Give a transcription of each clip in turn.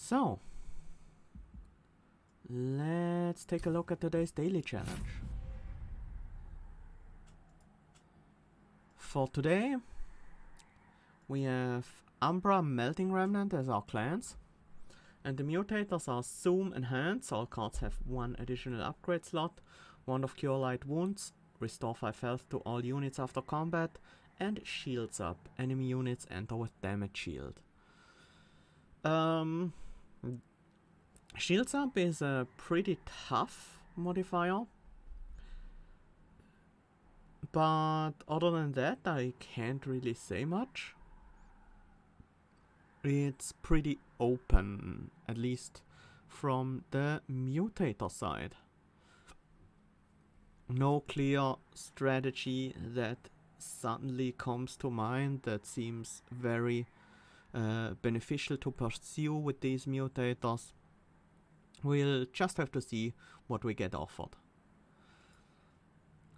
So, let's take a look at today's daily challenge. For today, we have Umbra Melting Remnant as our clans, and the Mutators are Zoom Enhance. All cards have one additional upgrade slot, Wand of Cure Light Wounds, restore 5 health to all units after combat, and Shields Up. Enemy units enter with damage shield. Shields Up is a pretty tough modifier, but other than that I can't really say much. It's pretty open, at least from the Mutator side. No clear strategy that suddenly comes to mind that seems very beneficial to pursue with these Mutators. We'll just have to see what we get offered.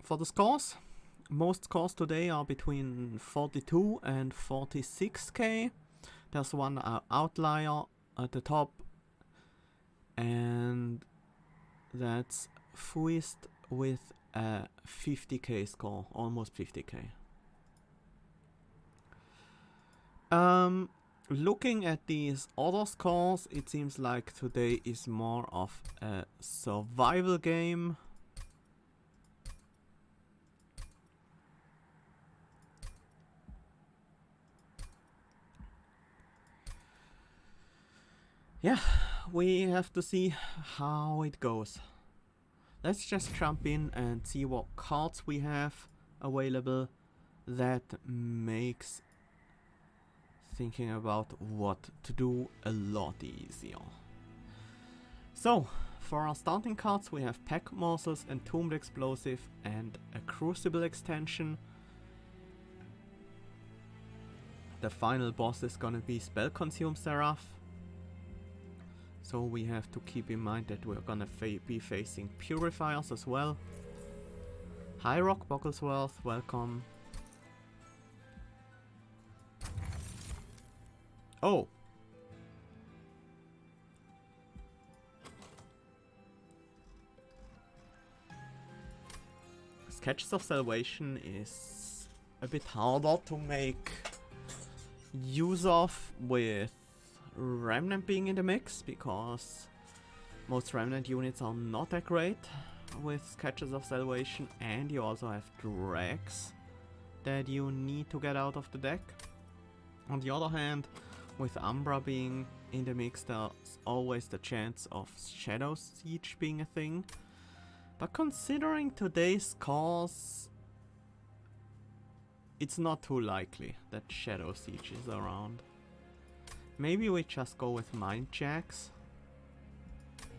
For the scores, most scores today are between 42 and 46k. There's one outlier at the top, and that's Fuist with a 50k score, almost 50k. Looking at these other scores, it seems like today is more of a survival game. Yeah, we have to see how it goes. Let's just jump in and see what cards we have available. That makes thinking about what to do a lot easier. So, for our starting cards we have Pack Morsels, Entombed Explosive and a Crucible extension. The final boss is gonna be Spell Consume Seraph. So we have to keep in mind that we're gonna be facing Purifiers as well. High Rock Bogglesworth, welcome. Oh! Sketches of Salvation is a bit harder to make use of with Remnant being in the mix, because most Remnant units are not that great with Sketches of Salvation, and you also have Drags that you need to get out of the deck. On the other hand, with Umbra being in the mix, there's always the chance of Shadow Siege being a thing. But considering today's scores, it's not too likely that Shadow Siege is around. Maybe we just go with Mind Jacks,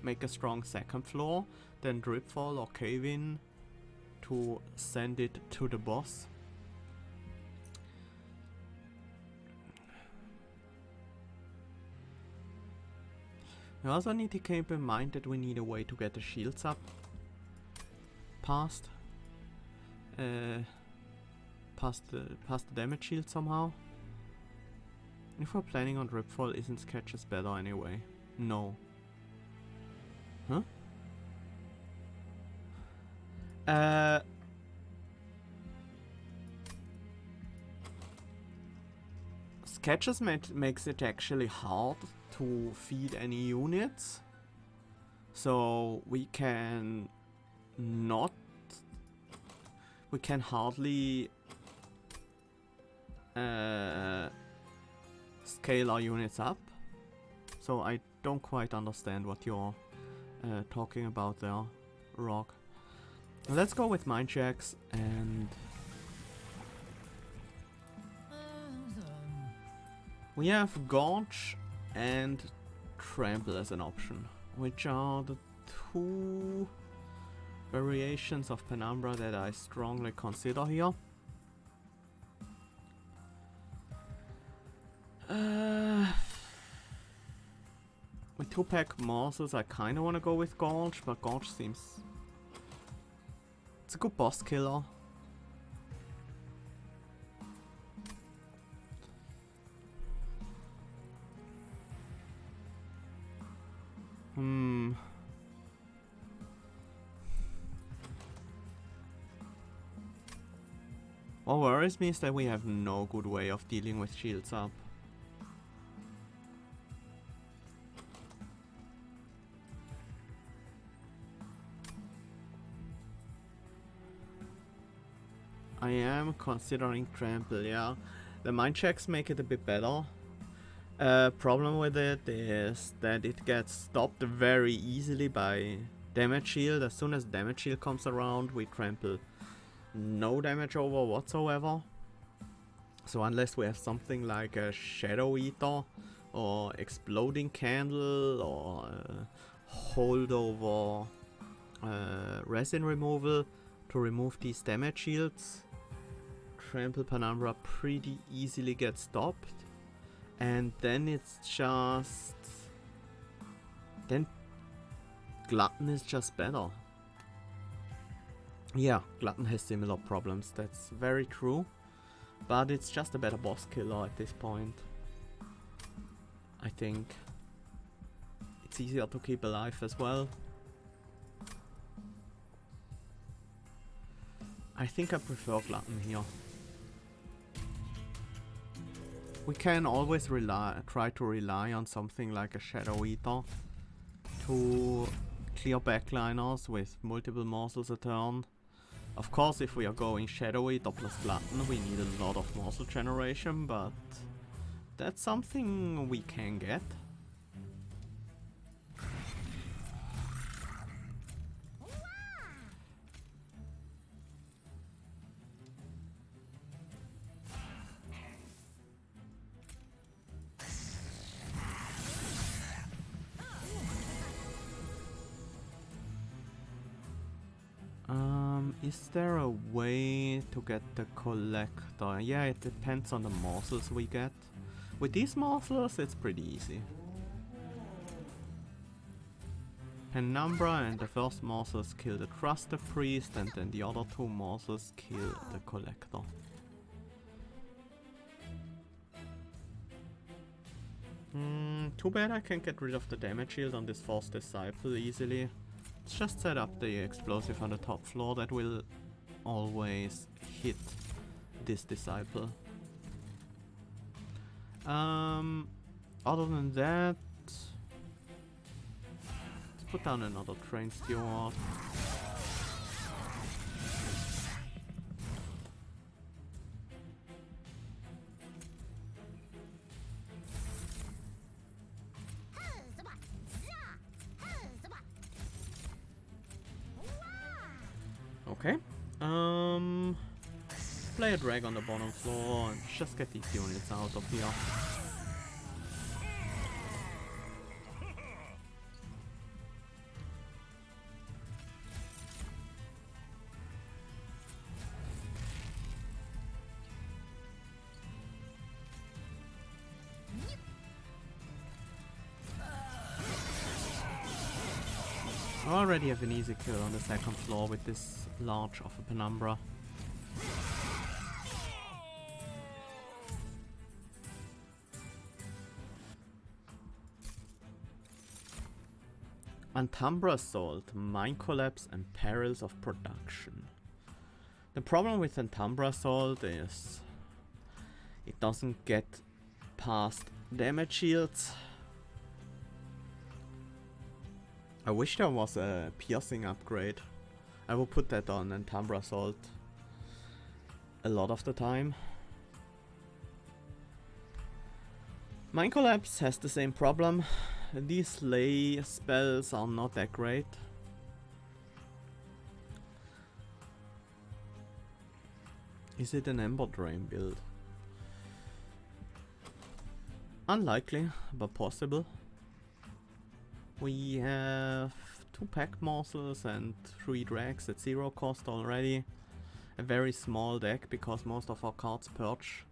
make a strong second floor, then Dripfall or Cave In to send it to the boss. We also need to keep in mind that we need a way to get the shields up past the damage shield somehow. If we're planning on Dripfall, isn't Sketches better anyway? No. Huh? Sketches makes it actually hard to feed any units, so we can hardly scale our units up. So I don't quite understand what you're talking about there, Rock. Let's go with Mind Jacks, and we have Gorge and Trample as an option, which are the two variations of Penumbra that I strongly consider here. With 2-pack Morsels I kinda wanna go with Gorge, but Gorge seems... it's a good boss killer. Hmm. What worries me is that we have no good way of dealing with shields up. I am considering trample, yeah. The mind checks make it a bit better. Problem with it is that it gets stopped very easily by damage shield. As soon as damage shield comes around, we trample no damage over whatsoever. So unless we have something like a Shadow Eater or Exploding Candle or holdover resin removal to remove these damage shields, Trample Penumbra pretty easily gets stopped. And then it's just... then Glutton is just better. Yeah, Glutton has similar problems, that's very true. But it's just a better boss killer at this point. I think. It's easier to keep alive as well. I think I prefer Glutton here. We can always try to rely on something like a Shadow Eater to clear backliners with multiple morsels a turn. Of course, if we are going Shadow Eater plus Glutton, we need a lot of morsel generation, but that's something we can get. Is there a way to get the collector? Yeah, it depends on the morsels we get. With these morsels, it's pretty easy. Penumbra and the first morsels kill the Trusted Priest, and then the other two morsels kill the collector. Too bad I can't get rid of the damage shield on this Force Disciple easily. Let's just set up the explosive on the top floor that will always hit this disciple. Other than that, let's put down another train steward. Okay. Play a drag on the bottom floor and just get these units out of here. I already have an easy kill on the second floor with this large of a Penumbra. Umbra Assault, Mine Collapse and Perils of Production. The problem with Umbra Assault is it doesn't get past damage shields. I wish there was a piercing upgrade. I will put that on Umbra Assault a lot of the time. Mine Collapse has the same problem. These lay spells are not that great. Is it an Ember Drain build? Unlikely, but possible. We have 2 pack morsels and 3 drags at 0 cost already. A very small deck because most of our cards purge.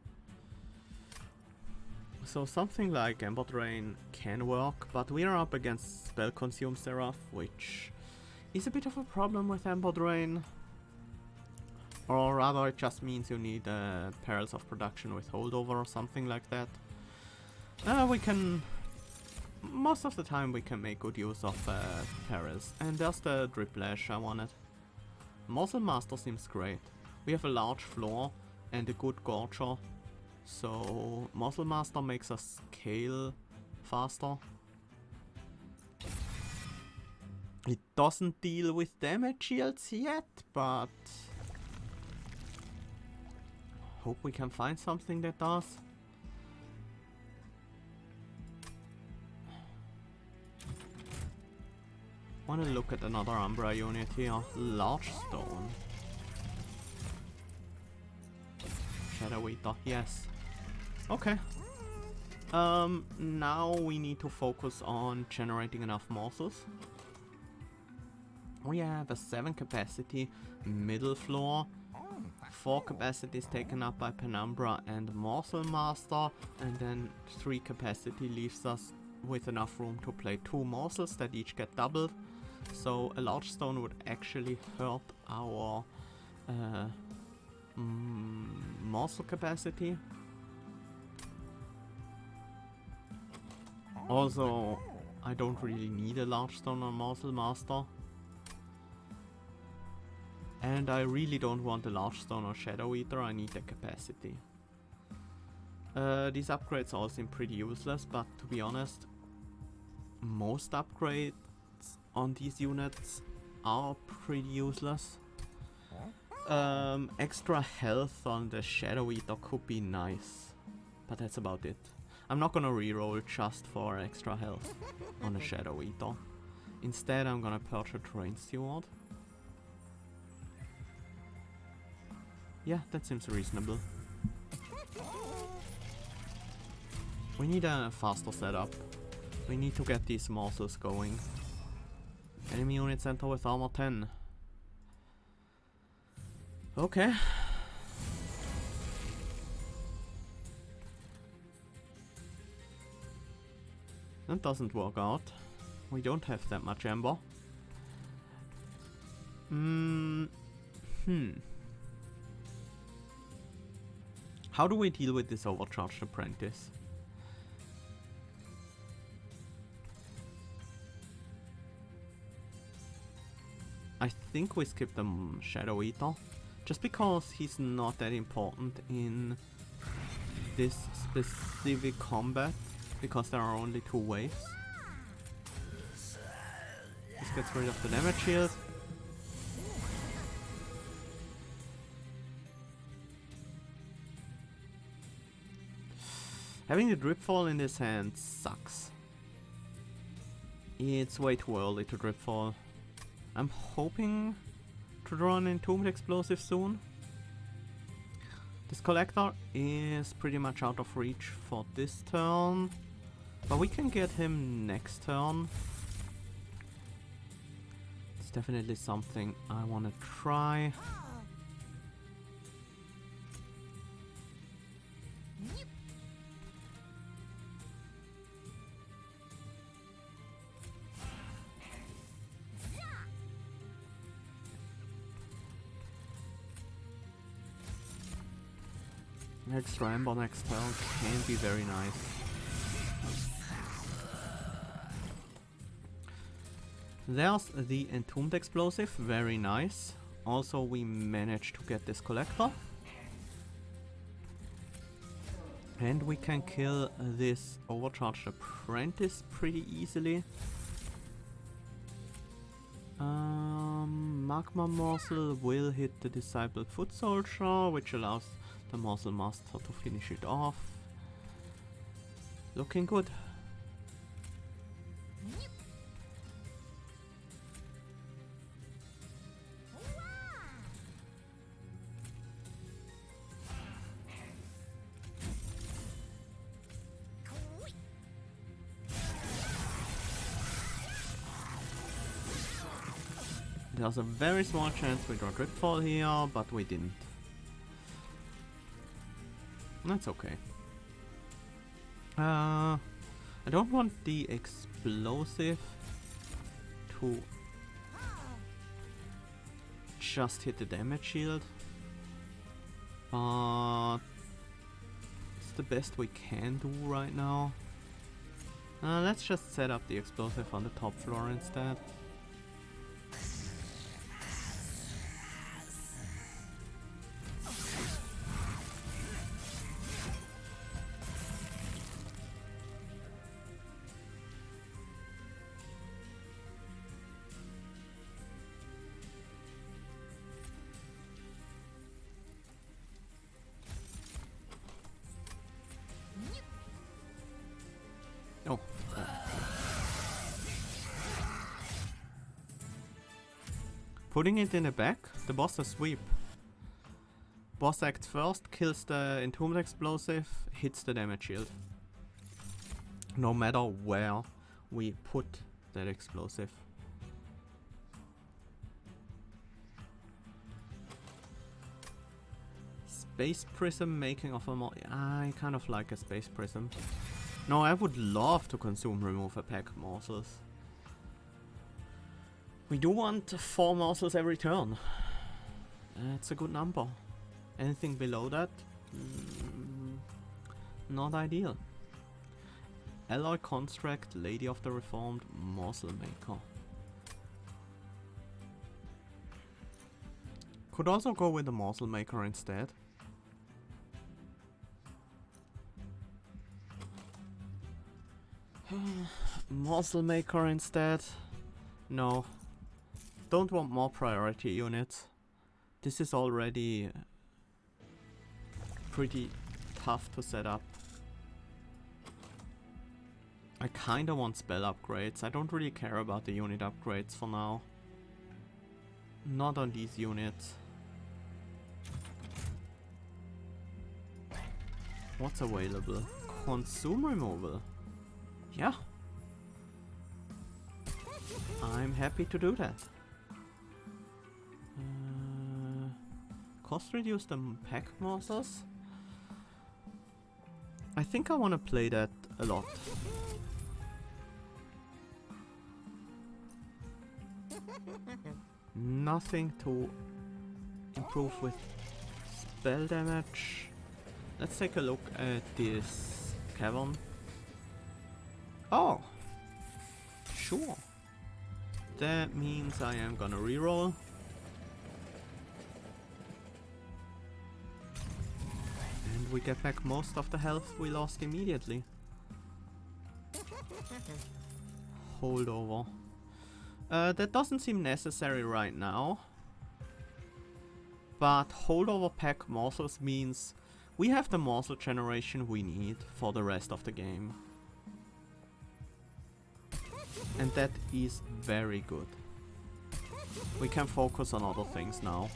So something like Ember Drain can work, but we are up against Spell Consume Seraph, which is a bit of a problem with Ember Drain. Or rather, it just means you need Perils of Production with Holdover or something like that. We can most of the time we can make good use of perils. And there's the Driplash I wanted. Muzzle Master seems great. We have a large floor and a good Gorger. So Muzzle Master makes us scale faster. It doesn't deal with damage shields yet, but hope we can find something that does. Wanna look at another Umbra unit here. Large Stone. Shadow Eater, yes. Okay. Now we need to focus on generating enough morsels. We have a 7 capacity middle floor, 4 capacities taken up by Penumbra and Morsel Master, and then 3 capacity leaves us with enough room to play 2 morsels that each get doubled. So a large stone would actually hurt our morsel capacity. Also, I don't really need a large stone on Morsel Master. And I really don't want a large stone or Shadow Eater, I need the capacity. These upgrades all seem pretty useless, but to be honest, most upgrades on these units are pretty useless. Extra health on the Shadow Eater could be nice, but that's about it. I'm not gonna reroll just for extra health on a Shadow Eater. Instead, I'm gonna purge a Terrain Steward. Yeah, that seems reasonable. We need a faster setup. We need to get these morsels going. Enemy units enter with armor 10. Okay. That doesn't work out. We don't have that much Ember. How do we deal with this overcharged apprentice? I think we skip the Shadow Eater, just because he's not that important in this specific combat, because there are only 2 waves. This gets rid of the damage shield. Having the Dripfall in his hand sucks. It's way too early to Dripfall. I'm hoping to draw an Entombed Explosive soon. This Collector is pretty much out of reach for this turn, but we can get him next turn. It's definitely something I want to try. Extra Ember next turn can be very nice. There's the Entombed Explosive, very nice. Also, we managed to get this Collector. And we can kill this Overcharged Apprentice pretty easily. Magma Morsel will hit the Discipled Foot Soldier, which allows the Morsel Master to finish it off. Looking good. There's a very small chance we draw Dripfall here, but we didn't. That's okay. I don't want the explosive to just hit the damage shield, but it's the best we can do right now. Let's just set up the explosive on the top floor instead. Oh. Putting it in the back, the boss has sweep. Boss acts first, kills the entombed explosive, hits the damage shield. No matter where we put that explosive. Space prism making of a I kind of like a space prism. No, I would love to consume remove a pack morsels. We do want 4 morsels every turn. That's a good number. Anything below that? Not ideal. Alloy Construct, Lady of the Reformed, Morsel Maker. Could also go with the Morsel Maker instead. Morsel Maker instead. No. Don't want more priority units. This is already pretty tough to set up. I kinda want spell upgrades. I don't really care about the unit upgrades for now. Not on these units. What's available? Consume removal. Yeah. I'm happy to do that. Cost reduce the pack morsels. I think I want to play that a lot. Nothing to improve with spell damage. Let's take a look at this cavern. Oh! Sure. That means I am gonna reroll. And we get back most of the health we lost immediately. Holdover. That doesn't seem necessary right now. But holdover pack morsels means we have the morsel generation we need for the rest of the game. And that is very good. We can focus on other things now.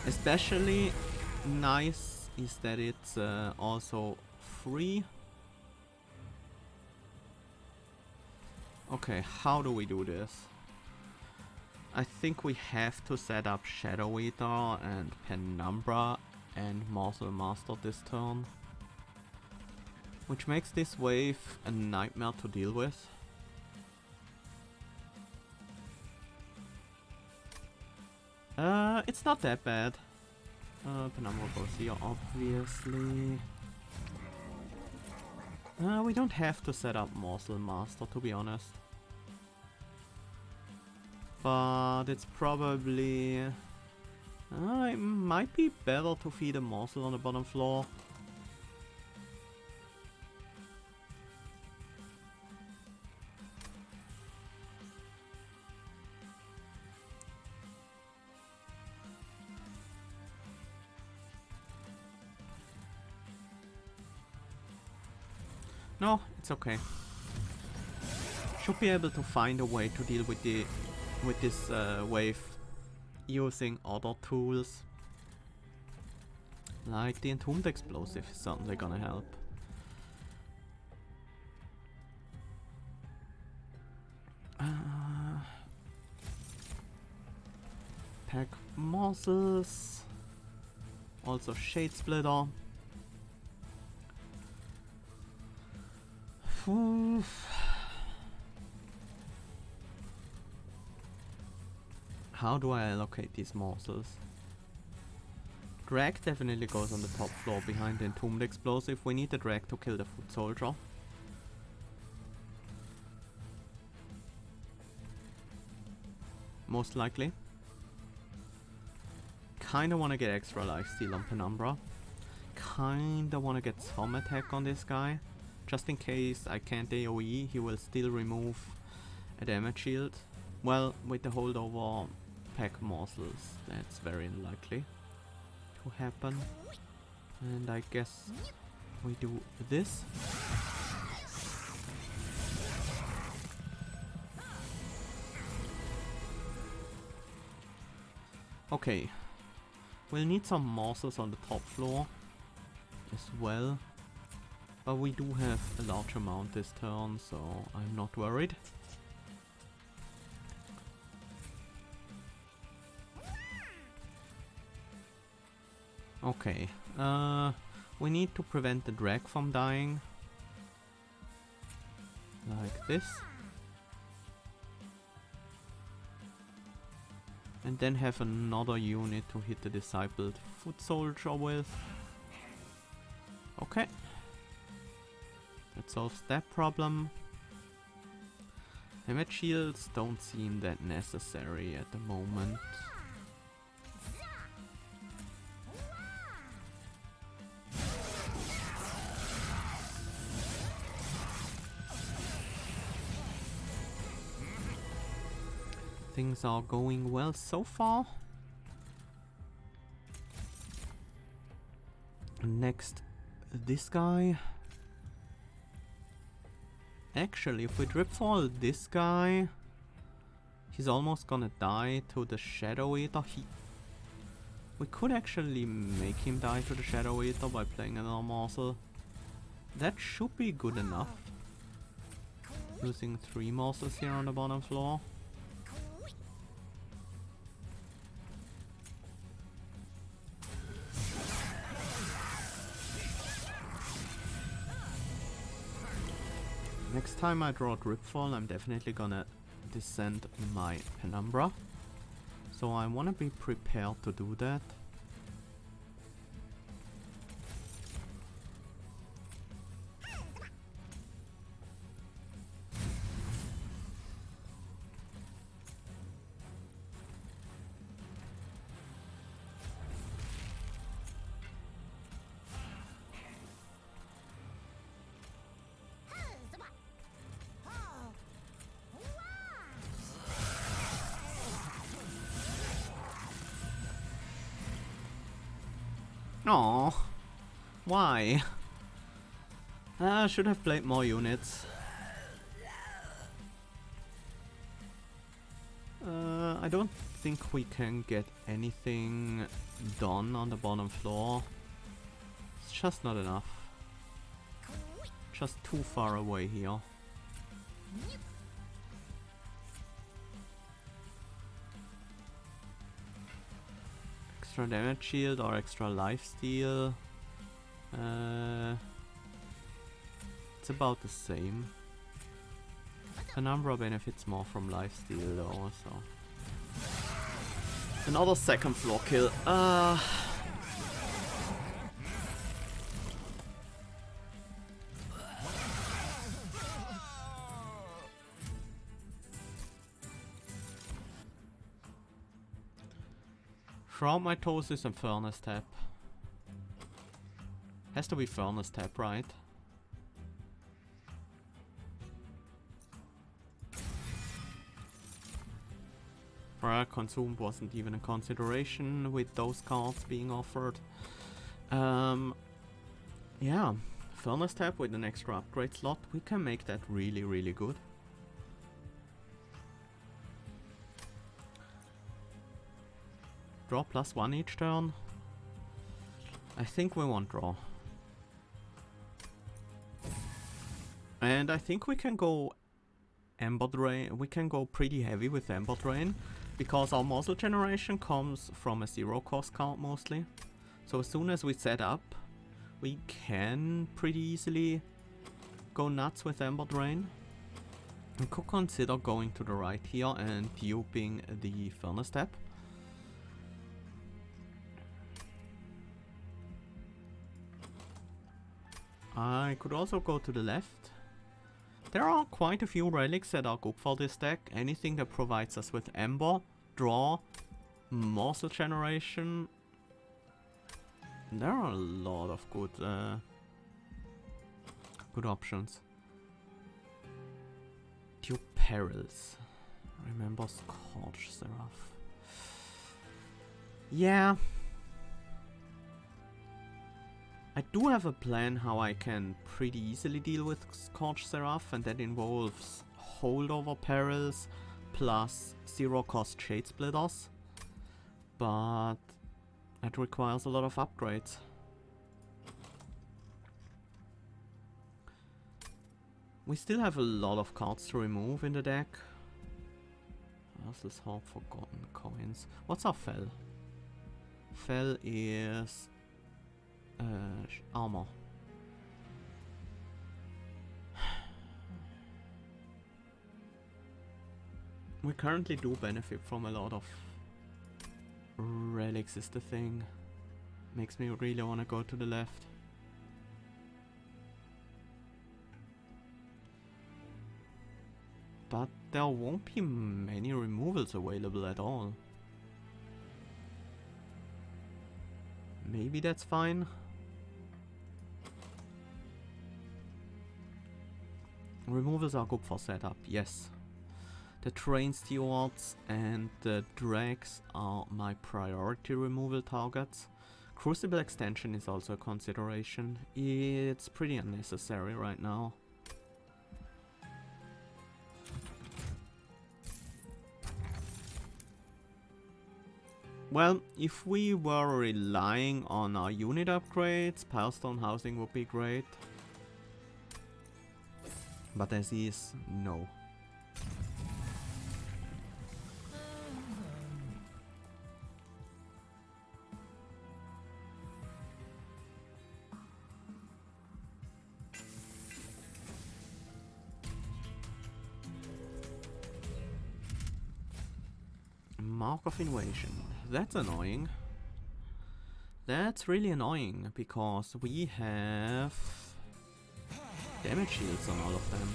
Especially nice is that it's also free. Okay, how do we do this? I think we have to set up Shadow Eater and Penumbra and Morsel Master this turn. Which makes this wave a nightmare to deal with. It's not that bad. Penumbra goes here, obviously. We don't have to set up Morsel Master, to be honest. But it's probably... it might be better to feed a morsel on the bottom floor. No, it's okay. Should be able to find a way to deal with this wave using other tools. Like the Entombed Explosive is certainly gonna help. Pack morsels. Also Shade Splitter. How do I allocate these morsels? Drag definitely goes on the top floor behind the Entombed Explosive. We need the drag to kill the foot soldier. Most likely. Kinda wanna get extra lifesteal on Penumbra. Kinda wanna get some attack on this guy. Just in case I can't AoE, he will still remove a damage shield. Well, with the holdover pack morsels, that's very unlikely to happen. And I guess we do this. Okay, we'll need some morsels on the top floor as well, but we do have a large amount this turn, so I'm not worried. Okay, we need to prevent the drag from dying, like this. And then have another unit to hit the discipled foot soldier with. Okay. That solves that problem. Damage shields don't seem that necessary at the moment. Things are going well so far. Next, this guy. Actually, if we dripfall this guy, he's almost gonna die to the Shadow Eater. We could actually make him die to the Shadow Eater by playing another morsel. That should be good enough. Using 3 morsels here on the bottom floor. Next time I draw Dripfall, I'm definitely gonna descend my Penumbra. So I wanna be prepared to do that. Aww. Why? I should have played more units. I don't think we can get anything done on the bottom floor. It's just not enough. Just too far away here. Extra damage shield or extra lifesteal. It's about the same. Penumbra benefits more from lifesteal though, so. Another second floor kill. Shroud Mitosis and Furnace Tap. Has to be Furnace Tap, right? Consumed wasn't even a consideration with those cards being offered. Yeah, Furnace Tap with an extra upgrade slot, we can make that really, really good. Draw +1 each turn. I think we want draw. And I think we can go Ember Drain. We can go pretty heavy with Ember Drain, because our morsel generation comes from a 0 cost card mostly. So as soon as we set up, we can pretty easily go nuts with Ember Drain. We could consider going to the right here and duping the furnace step. I could also go to the left. There are quite a few relics that are good for this deck. Anything that provides us with Ember, Draw, Morsel Generation. There are a lot of good options. Dupe Perils. Remember Scorch Seraph. Yeah. I do have a plan how I can pretty easily deal with Scorch Seraph, and that involves Holdover Perils plus 0 cost Shade Splitters. But it requires a lot of upgrades. We still have a lot of cards to remove in the deck. Herzal's Hoard, Forgotten Coins. What's our Fell? Fell is armor. We currently do benefit from a lot of relics is the thing. Makes me really want to go to the left. But there won't be many removals available at all. Maybe that's fine. Removals are good for setup, yes. The Train Stewards and the Drags are my priority removal targets. Crucible Extension is also a consideration. It's pretty unnecessary right now. Well, if we were relying on our unit upgrades, Pilestone Housing would be great. But as is, no. Mark of Invasion. That's annoying. That's really annoying because we have damage shields on all of them.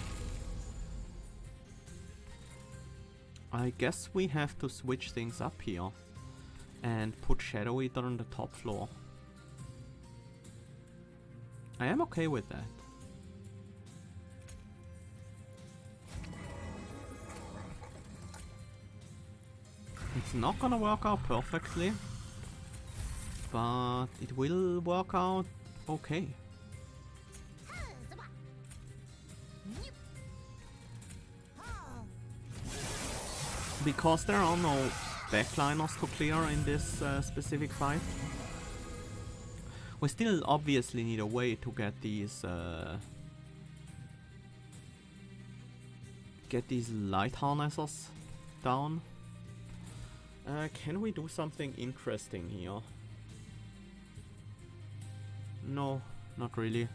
I guess we have to switch things up here and put Shadow Eater on the top floor. I am okay with that. It's not gonna work out perfectly, but it will work out okay. Because there are no backliners to clear in this specific fight. We still obviously need a way to get these light harnesses down. Can we do something interesting here? No, not really.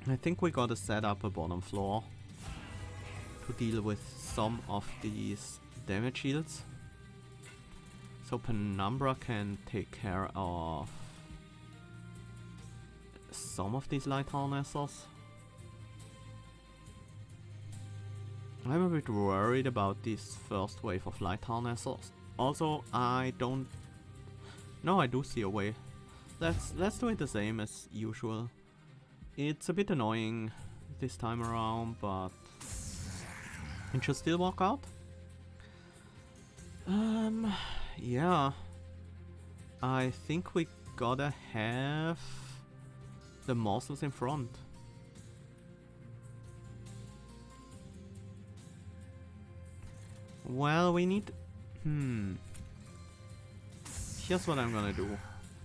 I think we gotta set up a bottom floor to deal with some of these damage shields. So Penumbra can take care of some of these light harnesses. I'm a bit worried about this first wave of light harnesses. Also, I don't... No, I do see a way. Let's do it the same as usual. It's a bit annoying this time around, but it should still work out. Yeah. I think we gotta have the morsels in front. Well, we need... Here's what I'm gonna do.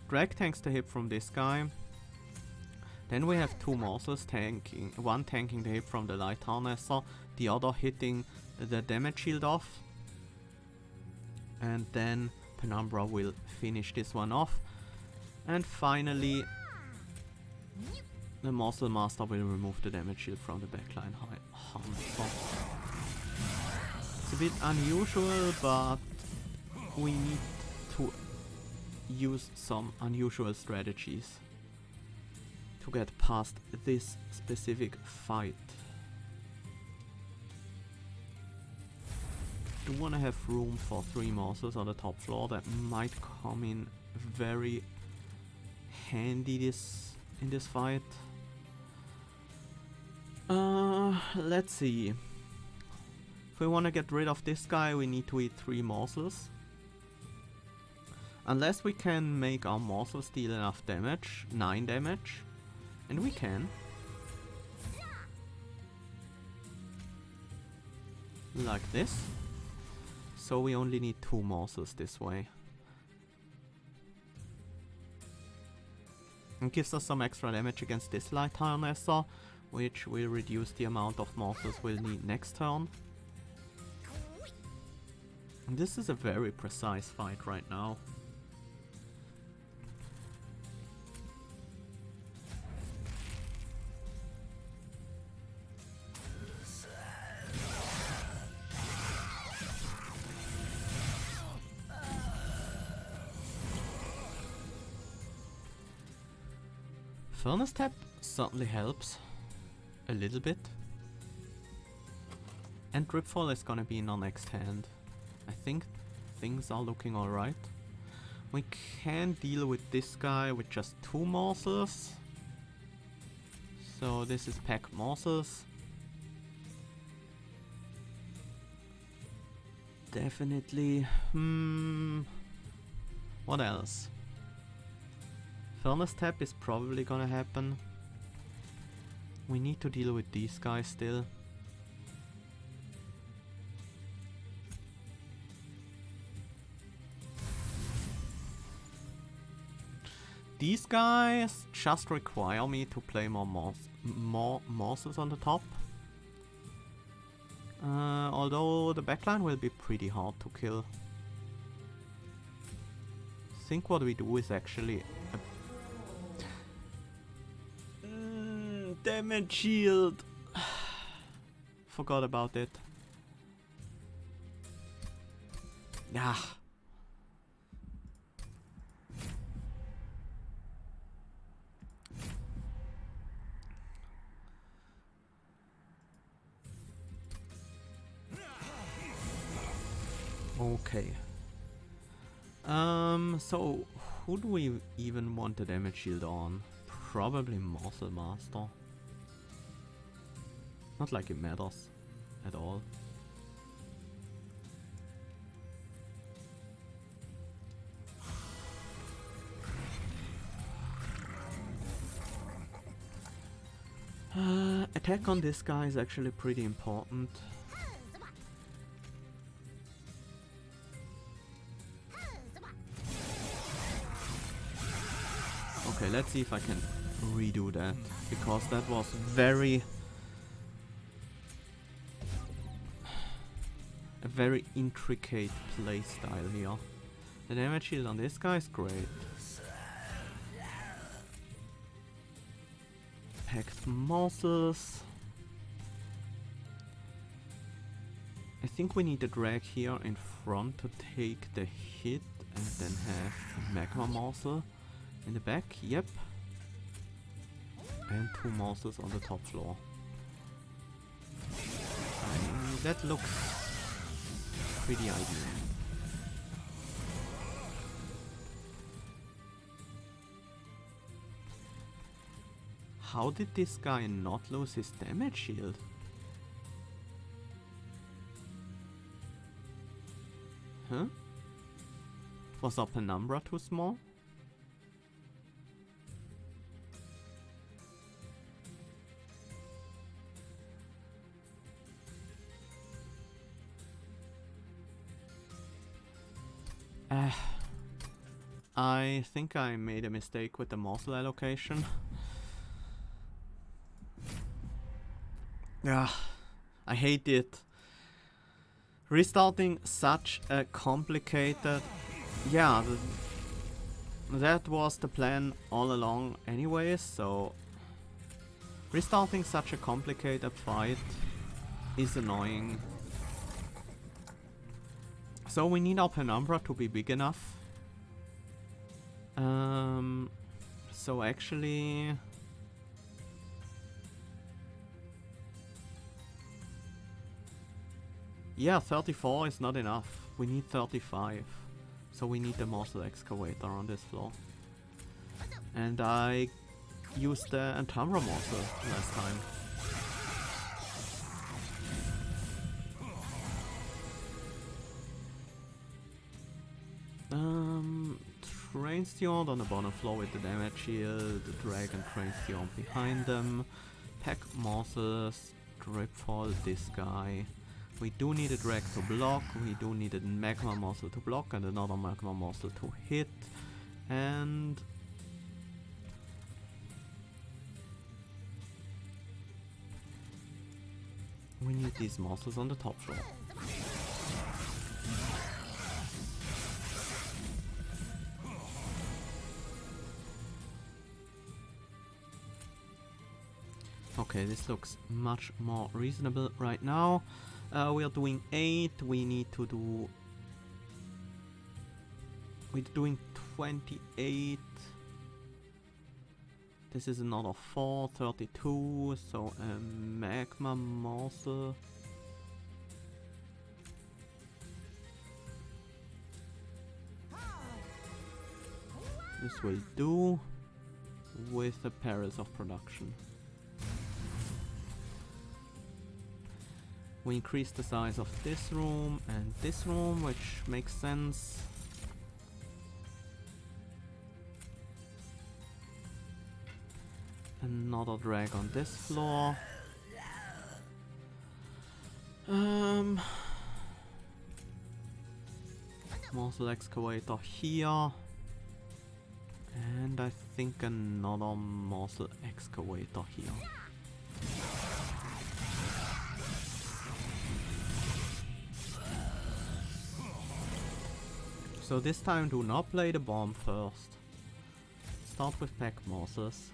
Drag tanks the hit from this guy. Then we have two morsels tanking, one tanking the hit from the light harnesser, the other hitting the damage shield off. And then Penumbra will finish this one off. And finally, the Morsel Master will remove the damage shield from the backline Hunter. It's a bit unusual, but we need to use some unusual strategies to get past this specific fight. Do want to have room for 3 morsels on the top floor. That might come in very handy in this fight. Let's see. If we want to get rid of this guy, we need to eat 3 morsels. Unless we can make our morsels deal enough damage, 9 damage, and we can. Like this. So we only need 2 morsels this way. It gives us some extra damage against this light Tyrannosaur, which will reduce the amount of morsels we'll need next turn. And this is a very precise fight right now. Furnace Tap certainly helps a little bit. And Dripfall is gonna be in our next hand. I think things are looking alright. We can deal with this guy with just 2 morsels. So this is pack morsels. Definitely. What else? Furnace Tap is probably gonna happen. We need to deal with these guys still. These guys just require me to play more morsels on the top. Although the backline will be pretty hard to kill. I think what we do is actually a damage shield. Forgot about it. Yeah. Okay. So who do we even want the damage shield on? Probably Morsel Master. Not like it matters at all. Attack on this guy is actually pretty important. Okay, let's see if I can redo that, because that was a very intricate playstyle here. The damage shield on this guy is great. Packed morsels. I think we need a drag here in front to take the hit and then have magma morsel in the back. Yep. And 2 morsels on the top floor. And that looks pretty ideal. How did this guy not lose his damage shield? Huh? Was our penumbra too small? I think I made a mistake with the morsel allocation. Yeah, I hate it. Restarting such a complicated... Yeah, that was the plan all along anyway, so restarting such a complicated fight is annoying. So we need our Penumbra to be big enough. So actually... yeah, 34 is not enough. We need 35. So we need the Morsel Excavator on this floor. And I used the Umbra Morsel last time. Train Steward on the bottom floor with the damage shield, the Dragon Train Steward behind them, Pack Morsels, Dripfall this guy. We do need a Drag to block, we do need a Magma Morsel to block and another Magma Morsel to hit, and we need these morsels on the top floor. Okay, this looks much more reasonable right now. We are doing 8, we need to do... we're doing 28. This is another 4, 32, so a Magma Morsel. This will do with the perils of production. We increase the size of this room and this room, which makes sense. Another drag on this floor. Morsel Excavator here. And I think another Morsel Excavator here. So this time do not play the bomb first. Start with Pack Morsels.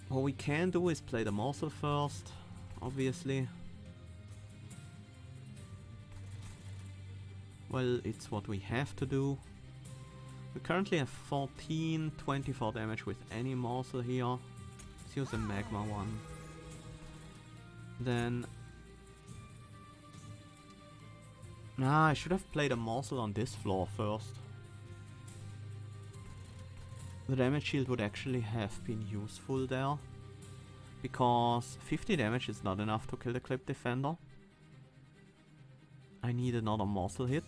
What we can do is play the Morsel first, obviously. Well, it's what we have to do. We currently have 14, 24 damage with any Morsel here. Let's use a Magma one. Then... nah, I should have played a Morsel on this floor first. The damage shield would actually have been useful there. Because 50 damage is not enough to kill the Clip Defender. I need another Morsel hit.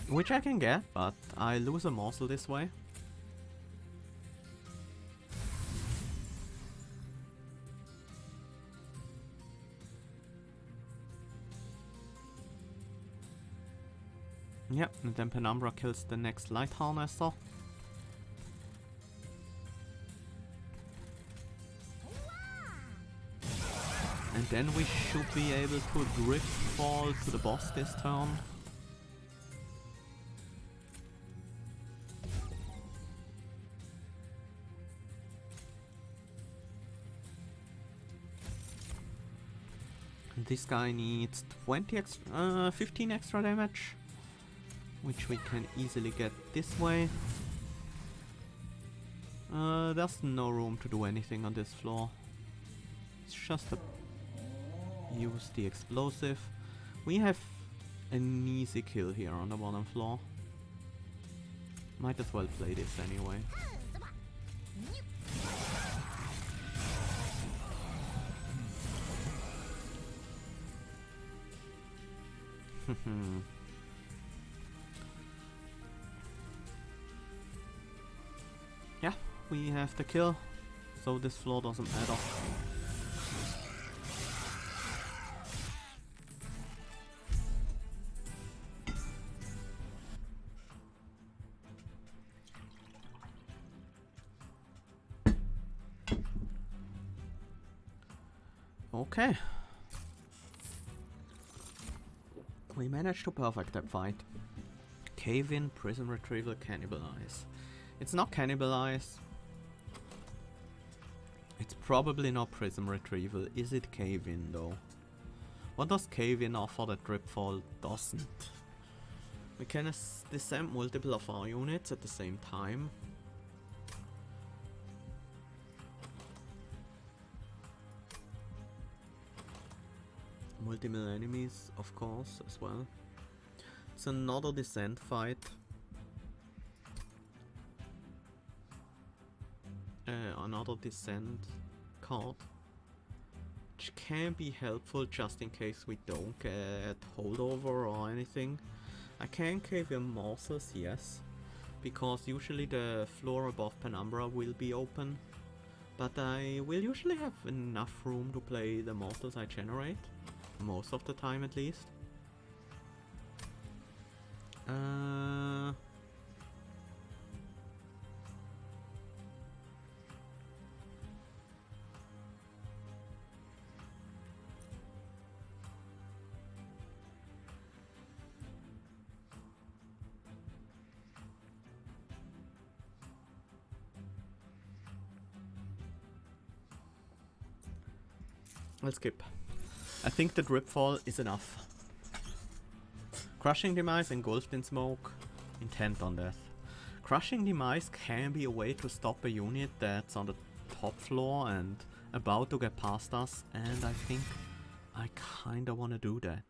Which I can get, but I lose a Morsel this way. Yep, and then Penumbra kills the next Light Harnesser. And then we should be able to Drift Fall to the boss this turn. This guy needs 15 extra damage, which we can easily get this way. There's no room to do anything on this floor. It's just to use the explosive. We have an easy kill here on the bottom floor. Might as well play this anyway. Yeah, we have the kill, so this floor doesn't matter. Okay. We managed to perfect that fight. Cave in, prison retrieval, cannibalize. It's not cannibalize. It's probably not prison retrieval. Is it cave in though? What does cave in offer that Dripfall doesn't? We can descend multiple of our units at the same time. Multiple enemies, of course, as well. It's another descent fight. Another descent card. Which can be helpful just in case we don't get holdover or anything. I can cave in morsels, yes. Because usually the floor above Penumbra will be open. But I will usually have enough room to play the morsels I generate. Most of the time at least. Let's skip. I think the Dripfall is enough. Crushing Demise engulfed in smoke. Intent on death. Crushing Demise can be a way to stop a unit that's on the top floor and about to get past us, and I think I kinda wanna do that.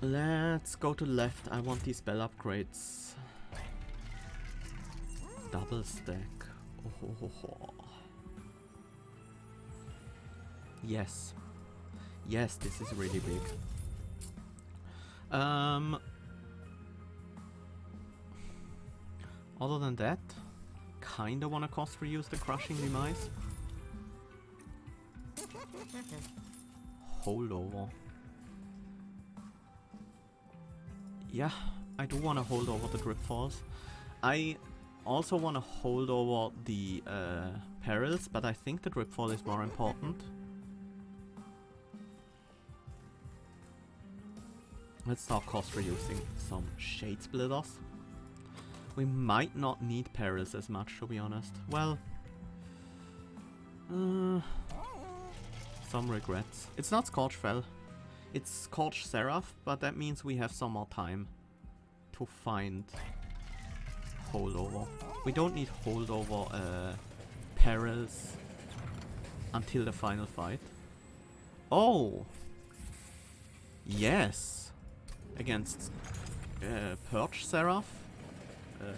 Let's go to the left. I want these spell upgrades. Double stack. Oh. Yes. Yes, this is really big. Other than that, kinda wanna cost reuse the Crushing Demise. Holdover. Yeah, I do wanna hold over the Dripfalls. I also wanna hold over the perils, but I think the Dripfall is more important. Let's start cost reducing some Shade Splitters. We might not need perils as much, to be honest. Well, some regrets. It's not Scorchfell. It's Scorch Seraph, but that means we have some more time to find holdover. We don't need holdover perils until the final fight. Oh! Yes! Against Purge Seraph,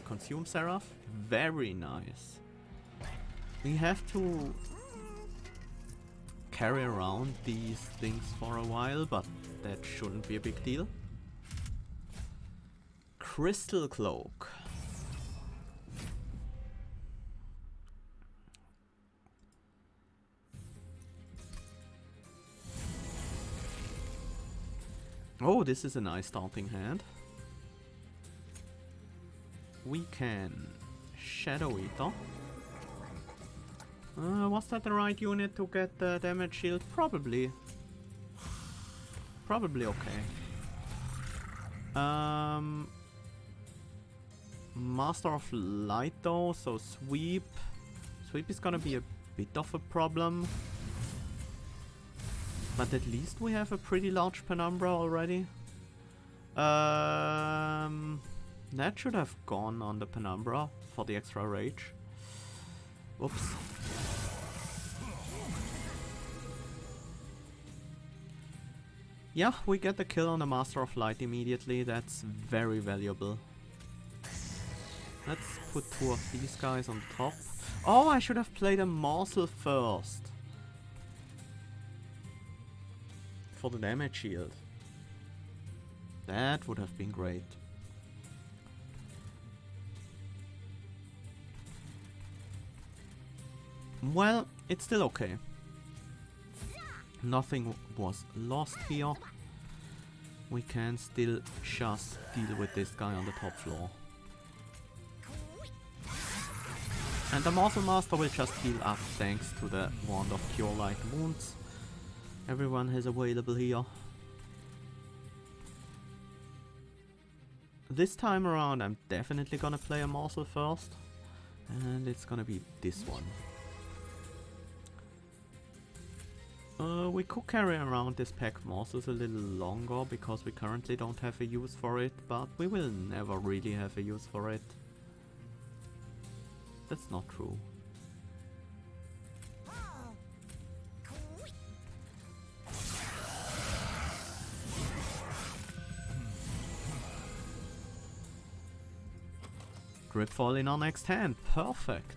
Consume Seraph. Very nice. We have to carry around these things for a while, but that shouldn't be a big deal. Crystal Cloak. Oh, this is a nice starting hand. We can Shadow Eater. Was that the right unit to get the damage shield? Probably. Probably okay. Master of Light though, so Sweep. Sweep is gonna be a bit of a problem. But at least we have a pretty large Penumbra already. That should have gone on the Penumbra for the extra rage. Oops. Yeah, we get the kill on the Master of Light immediately. That's very valuable. Let's put two of these guys on top. Oh, I should have played a morsel first. For the damage shield. That would have been great. Well, it's still okay. Nothing was lost here. We can still just deal with this guy on the top floor. And the Morsel Master will just heal up thanks to the Wand of Cure Light Wounds. everyone has available here. This time around I'm definitely gonna play a morsel first, and it's gonna be this one. We could carry around this pack of morsels a little longer because we currently don't have a use for it, but we will never really have a use for it. That's not true. Gripfall in our next hand, perfect.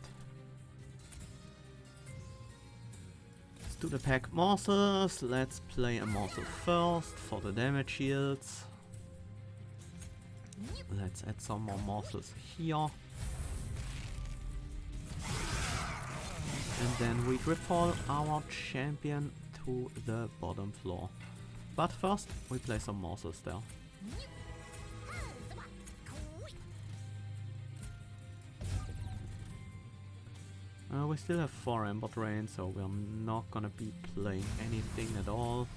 Let's do the pack morsels. Let's play a morsel first for the damage shields. Let's add some more morsels here. And then we gripfall our champion to the bottom floor. But first we play some morsels there. We still have 4 Ember drains, so we're not gonna be playing anything at all.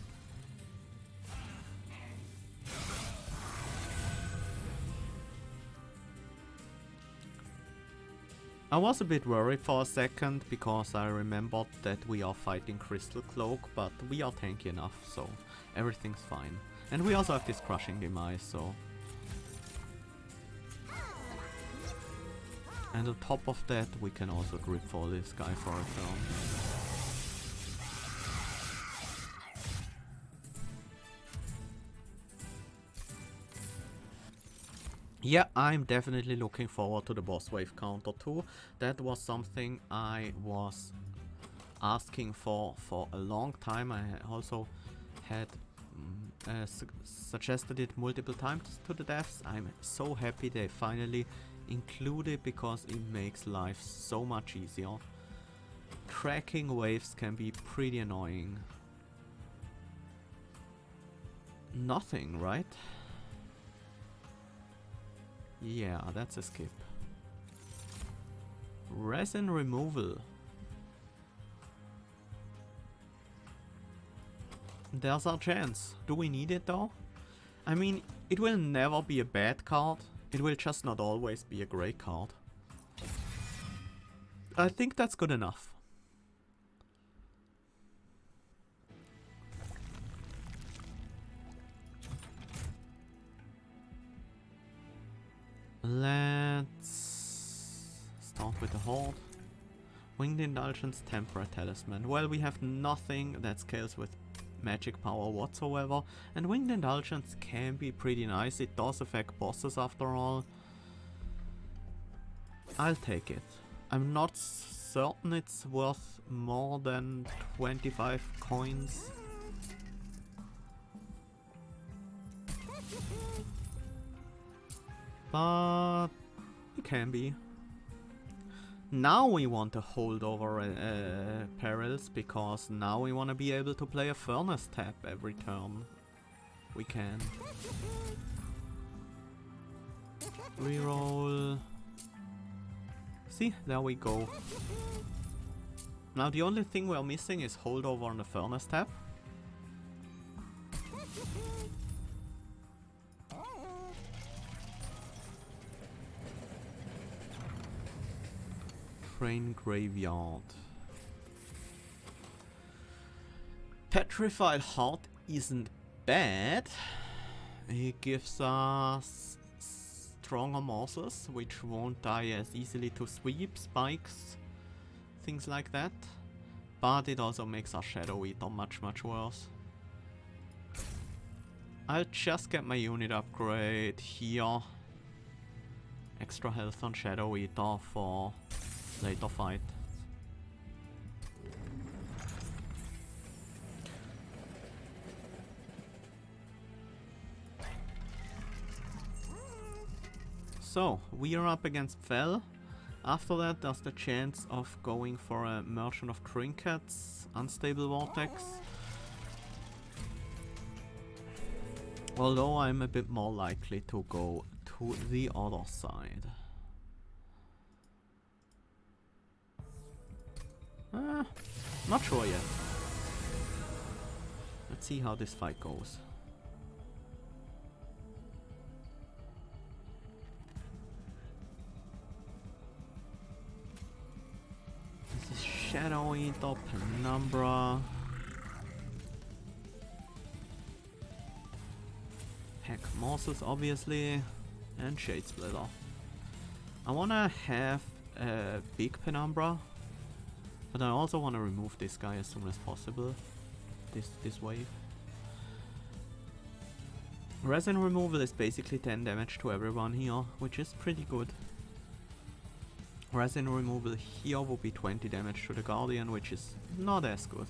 I was a bit worried for a second because I remembered that we are fighting Crystal Cloak, but we are tanky enough, so everything's fine. And we also have this Crushing Demise, so... And on top of that, we can also gripfall this guy for a turn. Yeah, I'm definitely looking forward to the boss wave counter too. That was something I was asking for a long time. I also had suggested it multiple times to the devs. I'm so happy they finally include it because it makes life so much easier. Tracking waves can be pretty annoying. Nothing, right? Yeah, that's a skip. Resin removal. There's our chance. Do we need it though? I mean, it will never be a bad card. It will just not always be a great card. I think that's good enough. Let's start with the Hoard. Winged Indulgence, Temperate Talisman. Well, we have nothing that scales with magic power whatsoever, and Winged Indulgence can be pretty nice. It does affect bosses after all. I'll take it. I'm not certain it's worth more than 25 coins. But it can be. Now we want to hold over perils, because now we want to be able to play a Furnace tap every turn. We can. Reroll. See, there we go. Now the only thing we're missing is holdover on the Furnace tap. Train Graveyard. Petrified Heart isn't bad. It gives us stronger morsels, which won't die as easily to sweep, spikes, things like that. But it also makes our Shadow Eater much worse. I'll just get my unit upgrade here. Extra health on Shadow Eater for later fight. So, we are up against Fel. After that, there's the chance of going for a Merchant of Trinkets, Unstable Vortex. Although I'm a bit more likely to go to the other side. Not sure yet. Let's see how this fight goes. This is Shadow Eater, Penumbra. Pack Morsels, obviously. And Shade Splitter. I wanna have a big Penumbra, but I also wanna remove this guy as soon as possible. This wave. Resin removal is basically 10 damage to everyone here, which is pretty good. Resin removal here will be 20 damage to the Guardian, which is not as good.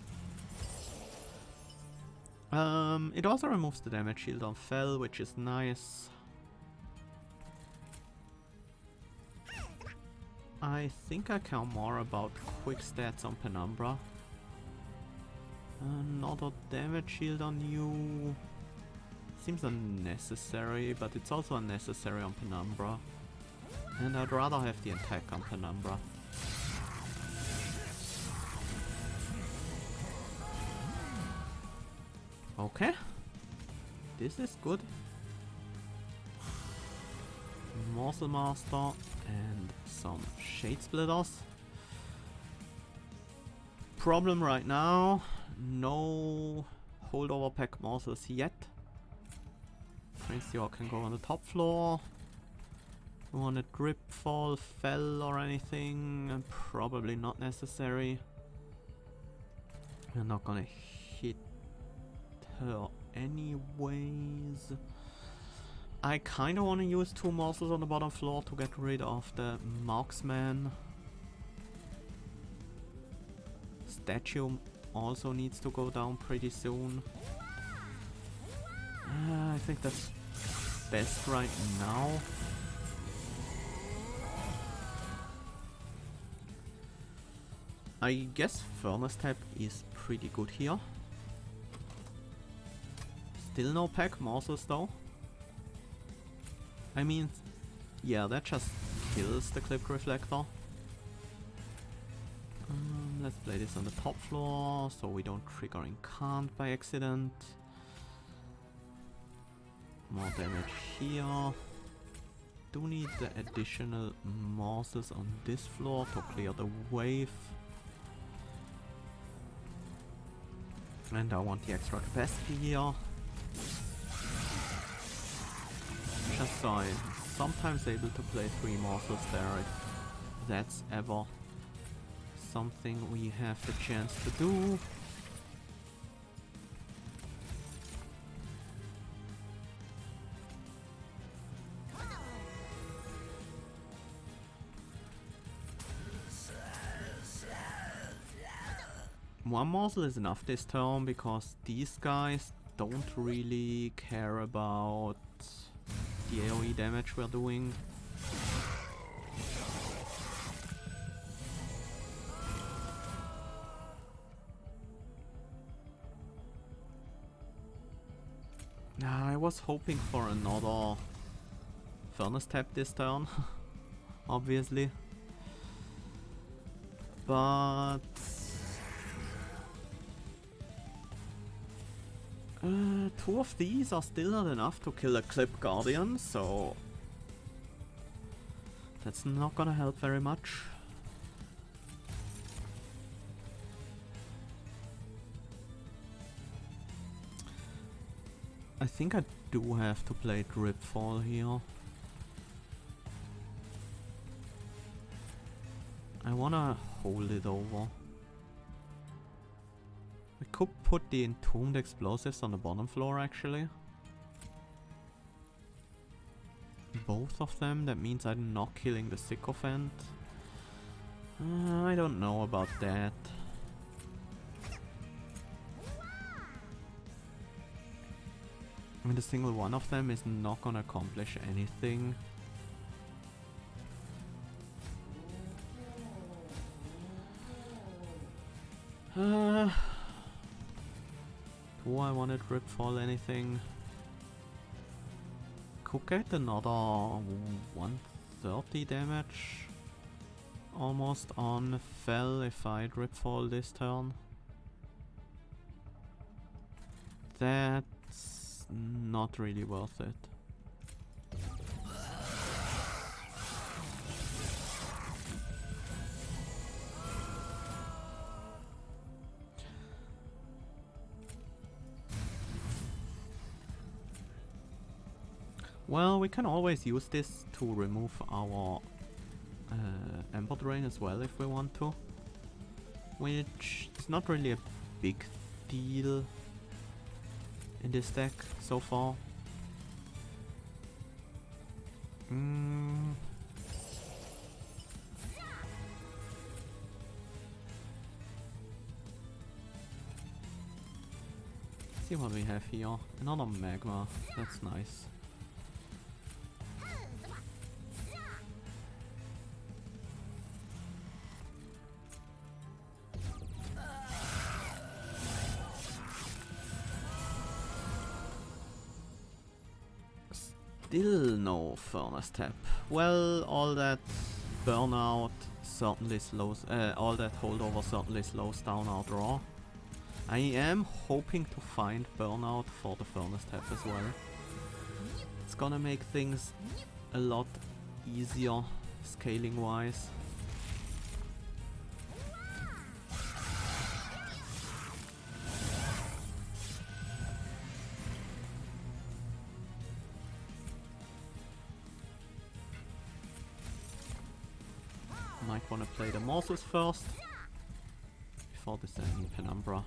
It also removes the damage shield on Fel, which is nice. I think I care more about quick stats on Penumbra. Another damage shield on you seems unnecessary, but it's also unnecessary on Penumbra. And I'd rather have the attack on Penumbra. Okay. This is good. Morsel Master and some Shade Splitters. Problem right now, no holdover pack morsels yet. Prince Dior can go on the top floor. You want a drip fall, fell or anything? Probably not necessary. We're not gonna hit her anyways. I kinda wanna use 2 morsels on the bottom floor to get rid of the marksman. Statue also needs to go down pretty soon. I think that's best right now. I guess Furnace Tap is pretty good here. Still no pack morsels though. I mean, yeah, that just kills the Clip Reflector. Let's play this on the top floor so we don't trigger Incant by accident. More damage here. Do need the additional morsels on this floor to clear the wave. And I want the extra capacity here. Just so I'm sometimes able to play 3 morsels there if that's ever something we have the chance to do. One morsel is enough this turn because these guys don't really care about the AoE damage we're doing. I was hoping for another Furnace Tap this turn, obviously. But 2 of these are still not enough to kill a Clip Guardian, so that's not gonna help very much. I think I do have to play Drip Fall here. I wanna hold it over. We could put the Entombed Explosives on the bottom floor actually. Both of them, that means I'm not killing the Sycophant. I don't know about that. I mean, the single one of them is not gonna accomplish anything. Do I want to drip fall anything? Could get another 130 damage almost on Fel if I drip fall this turn. That's not really worth it. Well, we can always use this to remove our Ember Drain as well if we want to. Which is not really a big deal in this deck so far. See what we have here. Another magma. That's nice. Still no Furnace Tap. Well, all that burnout certainly slows, all that holdover certainly slows down our draw. I am hoping to find burnout for the Furnace Tap as well. It's gonna make things a lot easier scaling wise. Might want to play the morsels first before descending Penumbra.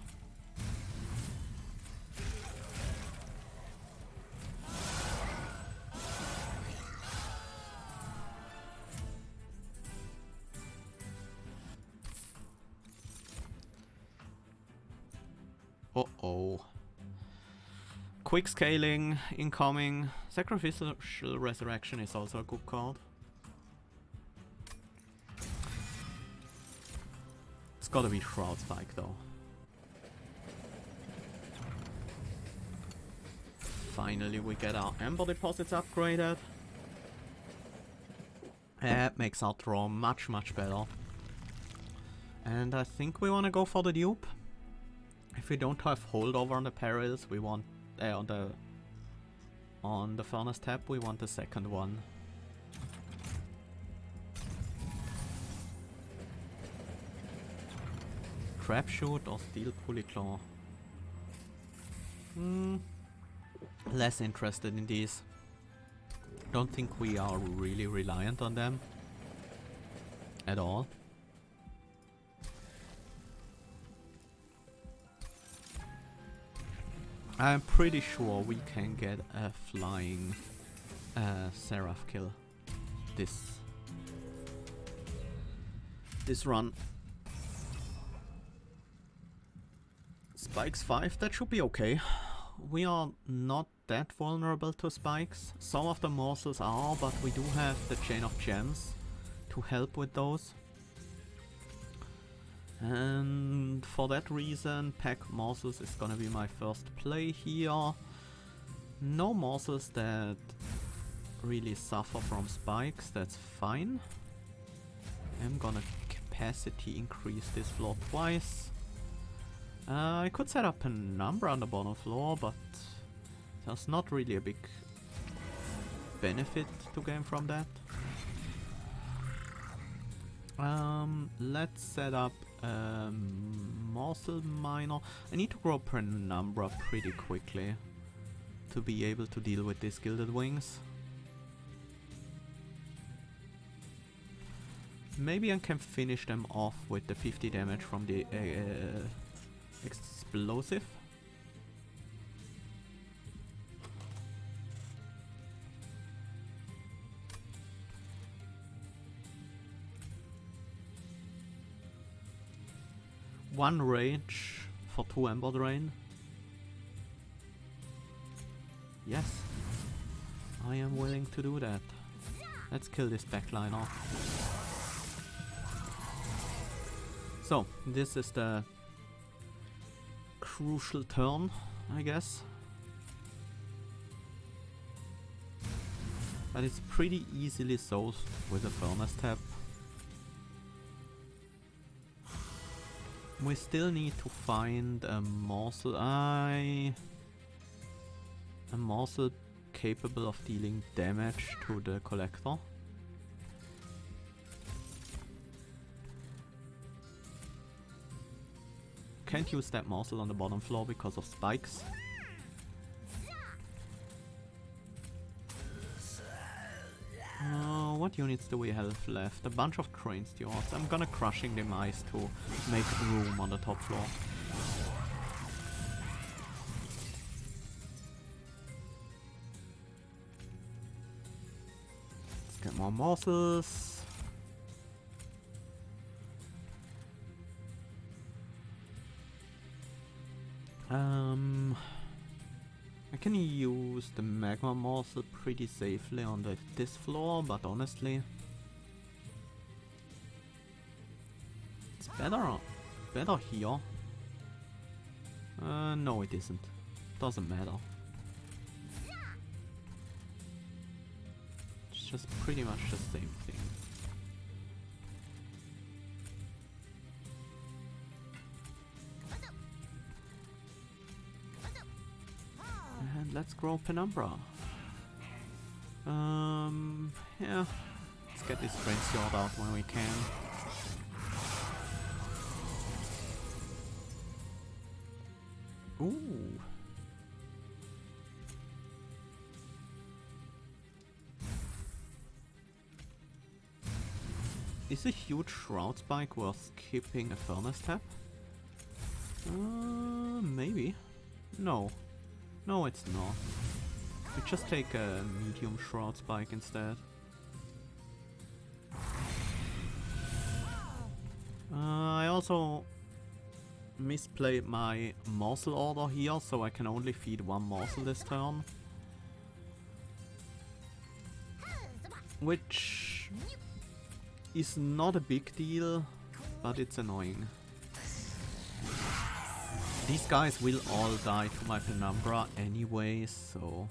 Uh-oh. Quick scaling incoming. Sacrificial Resurrection is also a good card. It's gotta be Shroud Spike though. Finally we get our Ember deposits upgraded. That makes our draw much better. And I think we wanna go for the dupe. If we don't have holdover on the perils, we want on the Furnace Tap, we want the second one. Trap Shoot or Steel Pulley Claw? Less interested in these. Don't think we are really reliant on them at all. I'm pretty sure we can get a flying Seraph kill this run. Spikes 5, that should be okay. We are not that vulnerable to spikes. Some of the morsels are, but we do have the Chain of Gems to help with those. And for that reason, pack morsels is gonna be my first play here. No morsels that really suffer from spikes, that's fine. I'm gonna capacity increase this floor twice. I could set up a number on the bottom floor, but there's not really a big benefit to gain from that. Let's set up morsel miner. I need to grow Penumbra pretty quickly to be able to deal with these Gilded Wings. Maybe I can finish them off with the 50 damage from the explosive. One rage for 2 Ember Drain. Yes, I am willing to do that. Let's kill this backline off. So, this is the crucial turn, I guess. But it's pretty easily solved with a Furnace Tap. We still need to find a morsel. I A morsel capable of dealing damage to the collector. Can't use that morsel on the bottom floor because of spikes. What units do we have left? A bunch of train stewards. I'm gonna crushing demise to make room on the top floor. Let's get more morsels. I can use the magma morsel pretty safely on this floor, but honestly, it's better here. No, it isn't. Doesn't matter. It's just pretty much the same thing. And let's grow Penumbra. Yeah. Let's get this train sword out when we can. Ooh. Is a huge shroud spike worth skipping a furnace tap? Maybe. No. No, it's not. We just take a medium shroud spike instead. I also misplayed my morsel order here, so I can only feed one morsel this turn. Which is not a big deal, but it's annoying. These guys will all die to my Penumbra anyway, so...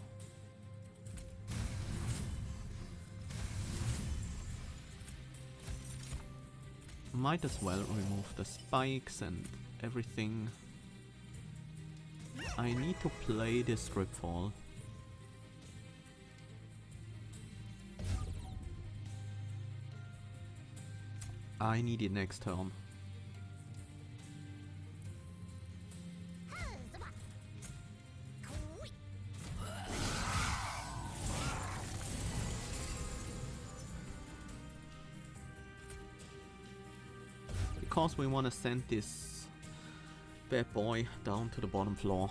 Might as well remove the spikes and everything. I need to play this Stripfall. I need it next turn. Because we want to send this bad boy down to the bottom floor.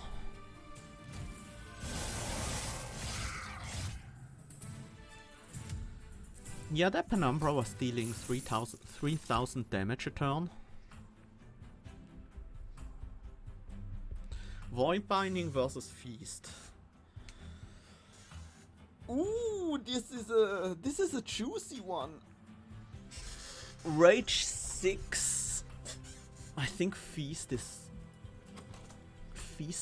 Yeah, that Penumbra was dealing 3000 damage a turn. Void Binding versus Feast. Ooh, this is a juicy one. Rage 6. I think Feast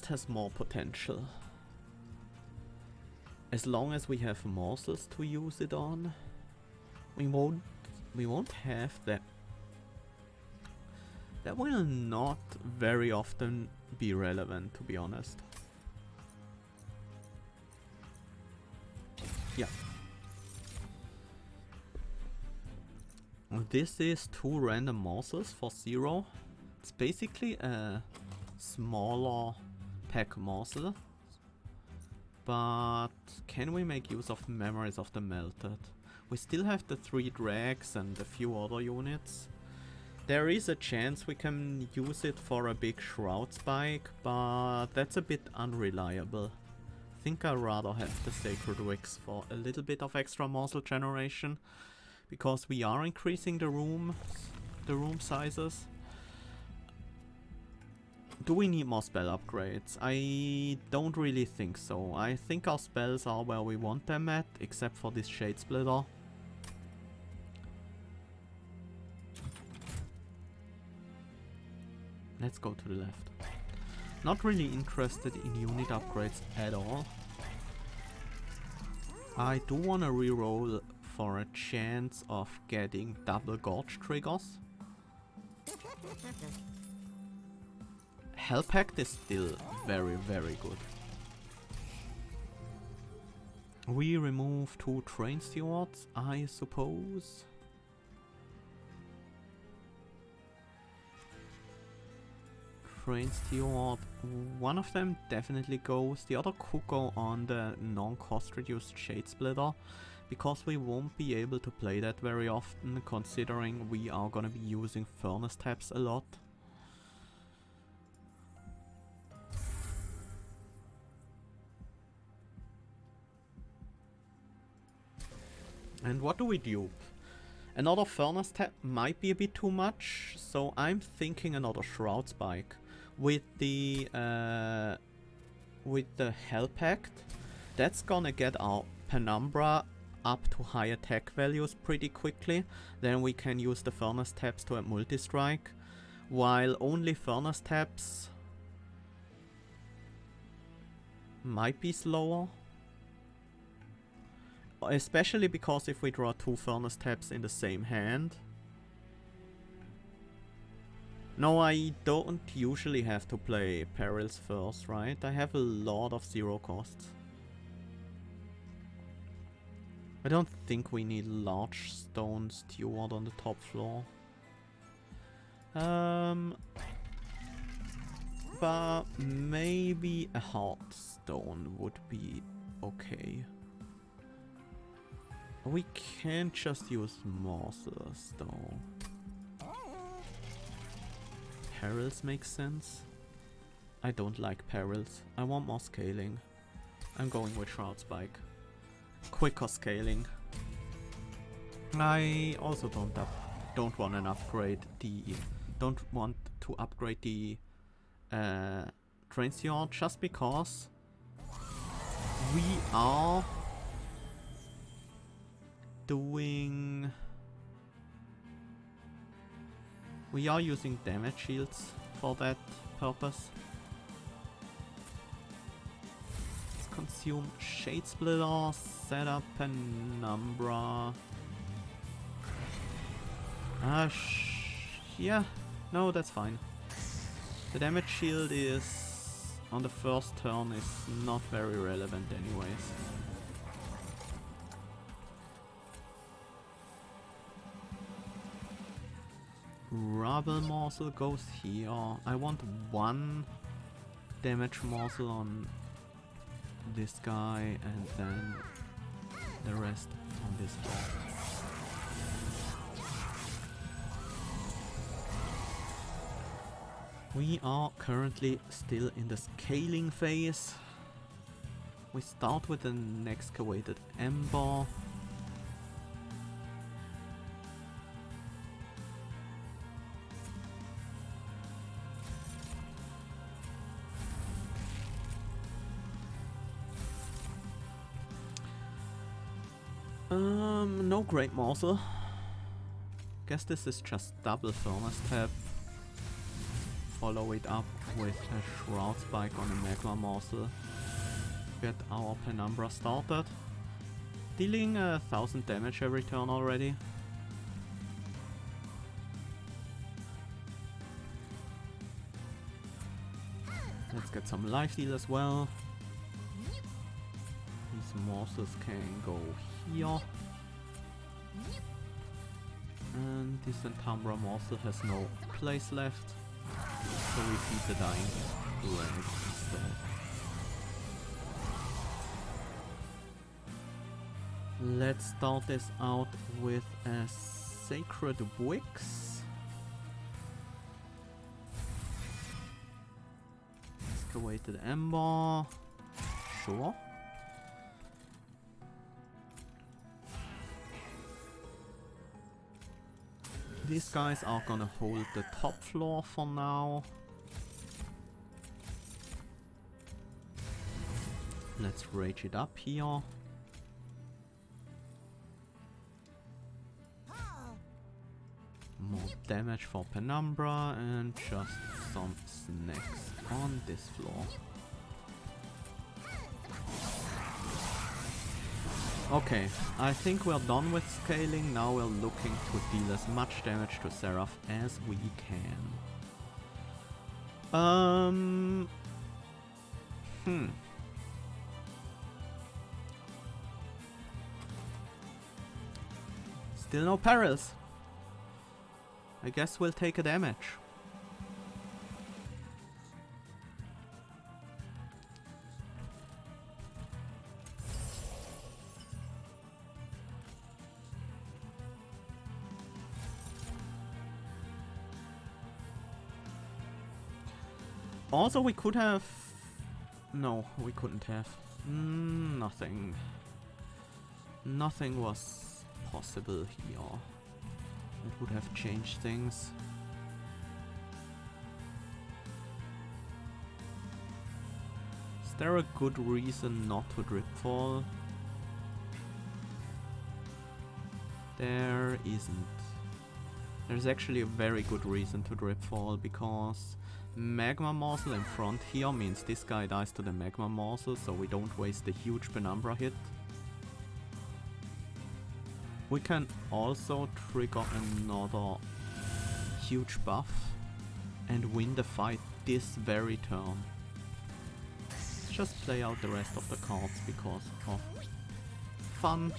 has more potential. As long as we have morsels to use it on, we won't have that. That will not very often be relevant, to be honest. Yeah. This is 2 random morsels for 0. It's basically a smaller pack morsel. But can we make use of Memories of the Melted? We still have the 3 drags and a few other units. There is a chance we can use it for a big Shroud Spike, but that's a bit unreliable. I think I'd rather have the Sacred Wicks for a little bit of extra morsel generation, because we are increasing the room sizes. Do we need more spell upgrades? I don't really think so. I think our spells are where we want them at, except for this Shade Splitter. Let's go to the left. Not really interested in unit upgrades at all. I do want to reroll for a chance of getting double Gorge triggers. Hell Pact is still very, very good. We remove 2 train stewards, I suppose. Train steward, one of them definitely goes. The other could go on the non-cost reduced shade splitter, because we won't be able to play that very often, considering we are gonna be using furnace taps a lot. And what do we dupe? Another furnace tap might be a bit too much, so I'm thinking another shroud spike. With the Hell Pact, that's gonna get our Penumbra up to high attack values pretty quickly. Then we can use the furnace taps to multi-strike, while only furnace taps might be slower. Especially because if we draw 2 furnace taps in the same hand. No, I don't usually have to play perils first, right? I have a lot of 0 costs. I don't think we need large stone steward on the top floor. But maybe a hard stone would be okay. We can't just use morsels though. Perils make sense. I don't like perils. I want more scaling. I'm going with Shroud Spike. Quicker scaling. I also don't want to upgrade the train steward just because we are using damage shields for that purpose. Let's consume Shade Splitter, set up Penumbra. Yeah, no, that's fine. The damage shield is on the first turn is not very relevant anyways. Rubble morsel goes here. I want 1 damage morsel on this guy and then the rest on this block. We are currently still in the scaling phase. We start with an excavated Ember. No great morsel. Guess this is just double furnace tap. Follow it up with a Shroud Spike on a Magma morsel. Get our Penumbra started. Dealing 1000 damage every turn already. Let's get some life steal as well. These morsels can go here. And this Enhancement morsel has no place left. So we feed the dying granite instead. Let's start this out with a Sacred Wicks. Excavated Ember. Sure. These guys are gonna hold the top floor for now. Let's rage it up here. More damage for Penumbra and just some snacks on this floor. Okay, I think we're done with scaling. Now we're looking to deal as much damage to Seraph as we can. Still no perils. I guess we'll take a damage. Also, we could have... No, we couldn't have. Nothing. Nothing was possible here. It would have changed things. Is there a good reason not to dripfall? There isn't. There's actually a very good reason to dripfall, because magma morsel in front here means this guy dies to the magma morsel, so we don't waste a huge penumbra hit. We can also trigger another huge buff and win the fight this very turn. Just play out the rest of the cards because of fun.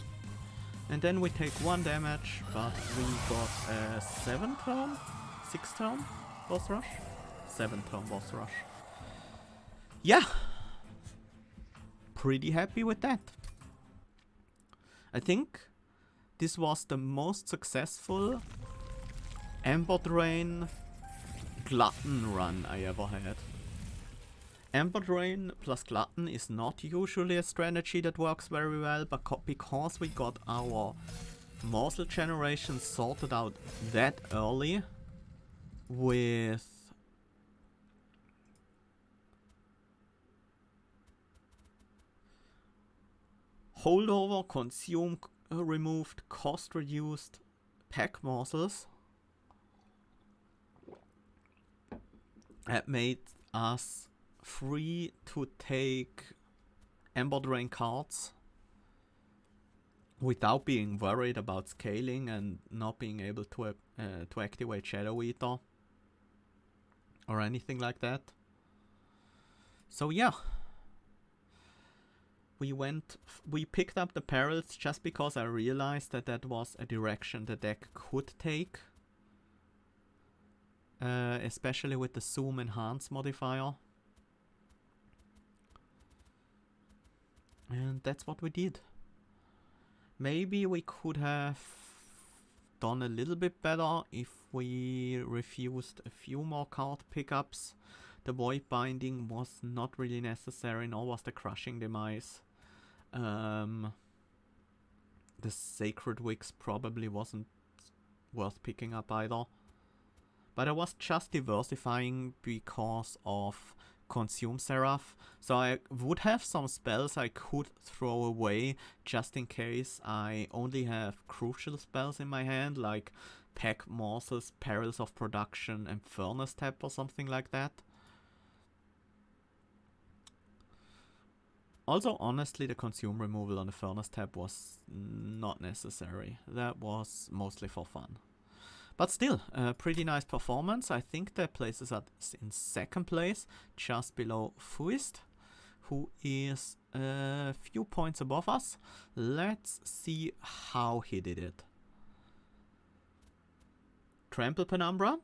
And then we take 1 damage, but we got a 7 turn? 6 turn boss rush? 7 turn boss rush. Yeah! Pretty happy with that. I think this was the most successful Ember Drain Glutton run I ever had. Ember Drain plus Glutton is not usually a strategy that works very well, but because we got our morsel generation sorted out that early with holdover, consume, removed, cost reduced, pack morsels, that made us free to take Ember Drain cards without being worried about scaling and not being able to activate Shadow Eater or anything like that. So yeah, we picked up the perils just because I realized that that was a direction the deck could take. Especially with the Zoom Enhance modifier. And that's what we did. Maybe we could have done a little bit better if we refused a few more card pickups. The Void Binding was not really necessary, nor was the Crushing Demise. The Sacred Wicks probably wasn't worth picking up either. But I was just diversifying because of Consume Seraph, so I would have some spells I could throw away just in case I only have crucial spells in my hand, like Pack Morsels, Perils of Production and Furnace Tap or something like that. Also, honestly, the Consume removal on the Furnace Tap was not necessary. That was mostly for fun. But still, a pretty nice performance. I think that places us in 2nd place, just below Fuist, who is a few points above us. Let's see how he did it. Trample Penumbra,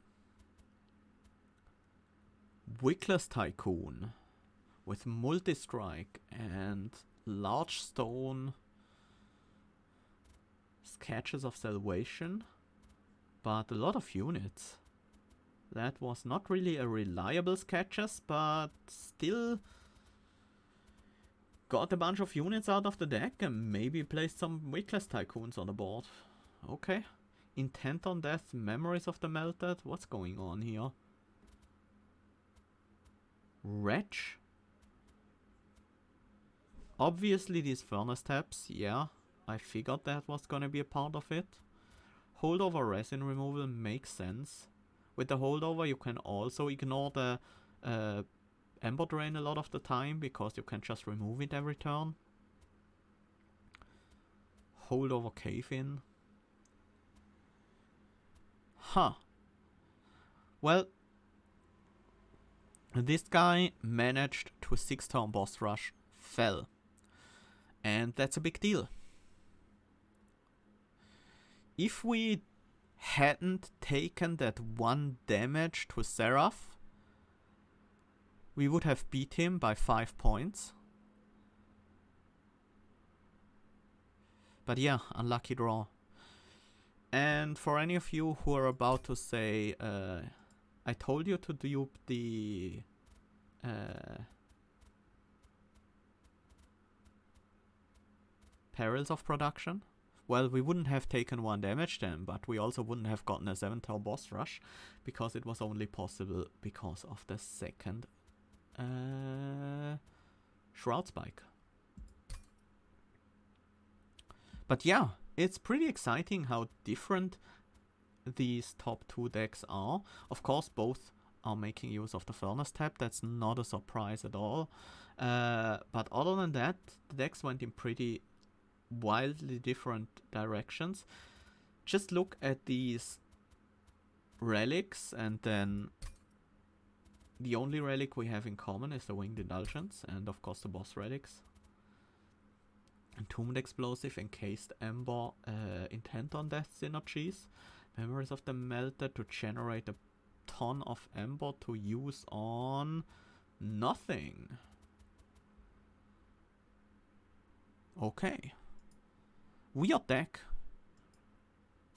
Wickless Tycoon with Multi-Strike and Large Stone, Sketches of Salvation. But a lot of units. That was not really a reliable sketches, but still got a bunch of units out of the deck and maybe placed some Wickless Tycoons on the board. Okay. Intent on Death, Memories of the Melted. What's going on here? Wretch. Obviously these Furnace Taps, yeah. I figured that was gonna be a part of it. Holdover resin removal makes sense. With the holdover you can also ignore the Ember Drain a lot of the time because you can just remove it every turn. Holdover Cave In. Huh. Well, this guy managed to 6-turn boss rush, fell. And that's a big deal. if we hadn't taken that 1 damage to Seraph, we would have beat him by 5 points. But yeah, unlucky draw. And for any of you who are about to say, I told you to dupe the Perils of Production. Well, we wouldn't have taken 1 damage then, but we also wouldn't have gotten a 7-turn boss rush, because it was only possible because of the second Shroud Spike. But yeah, it's pretty exciting how different these top 2 decks are. Of course, both are making use of the Furnace Tap. That's not a surprise at all. But other than that, the decks went in pretty wildly different directions. Just look at these relics, and then the only relic we have in common is the Winged Indulgence, and of course the boss relics. Entombed Explosive, Encased Ember, Intent on Death synergies, Memories of the Melted to generate a ton of Ember to use on nothing. Okay. Weird deck.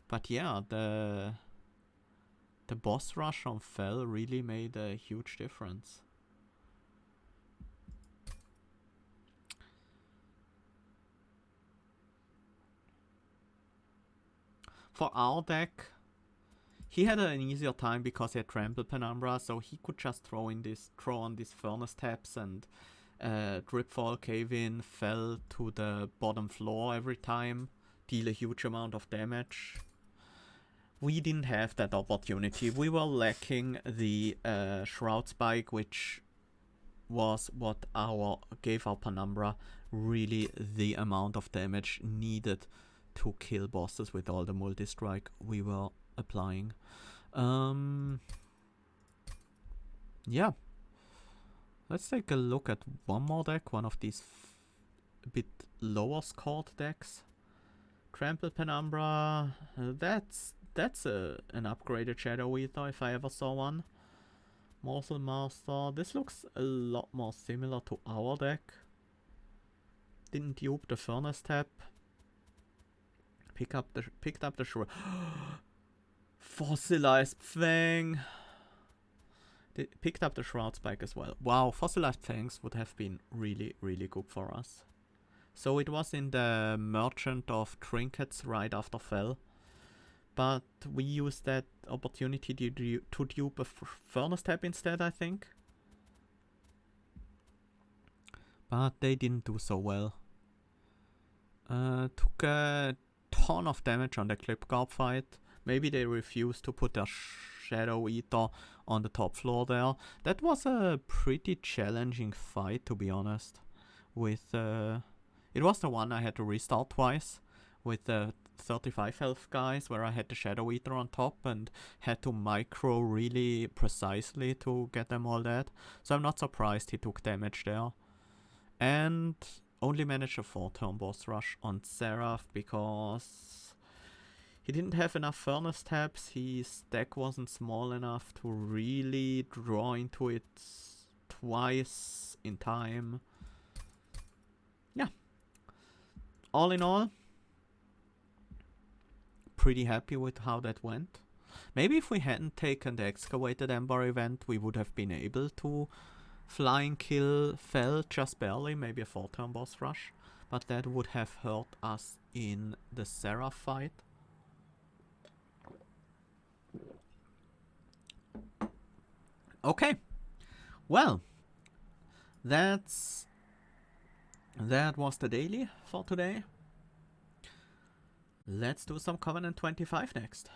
But yeah, the boss rush on Fel really made a huge difference. For our deck, he had an easier time because he had Trample Penumbra, so he could just throw on these Furnace Taps and Dripfall, Cave In, Fel to the bottom floor every time, deal a huge amount of damage. We didn't have that opportunity. We were lacking the Shroud Spike, which was what gave our Penumbra really the amount of damage needed to kill bosses with all the multi-strike we were applying. Yeah. Let's take a look at one more deck, one of these a bit lower scored decks. Trample Penumbra, that's an upgraded Shadow Eater if I ever saw one. Morsel Master, this looks a lot more similar to our deck. Didn't dupe the Furnace Tap. Picked up the Shroud. Fossilized Fang. Picked up the Shroud Spike as well. Wow, Fossilized Fangs would have been really, really good for us. So it was in the Merchant of Trinkets right after Fel. But we used that opportunity to dupe a Furnace Tap instead, I think. But they didn't do so well. Took a ton of damage on the Clip Guard fight. Maybe they refused to put their Shadow Eater on the top floor there. That was a pretty challenging fight, to be honest. With it was the one I had to restart twice with the 35 health guys, where I had the Shadow Eater on top and had to micro really precisely to get them all dead. So I'm not surprised he took damage there. And only managed a 4-turn boss rush on Seraph because he didn't have enough Furnace Taps. His deck wasn't small enough to really draw into it twice in time. Yeah. All in all, pretty happy with how that went. Maybe if we hadn't taken the Excavated Ember event, we would have been able to flying kill Fel just barely, maybe a 4-turn boss rush. But that would have hurt us in the Seraph fight. Okay. Well, that was the daily for today. Let's do some Covenant 25 next.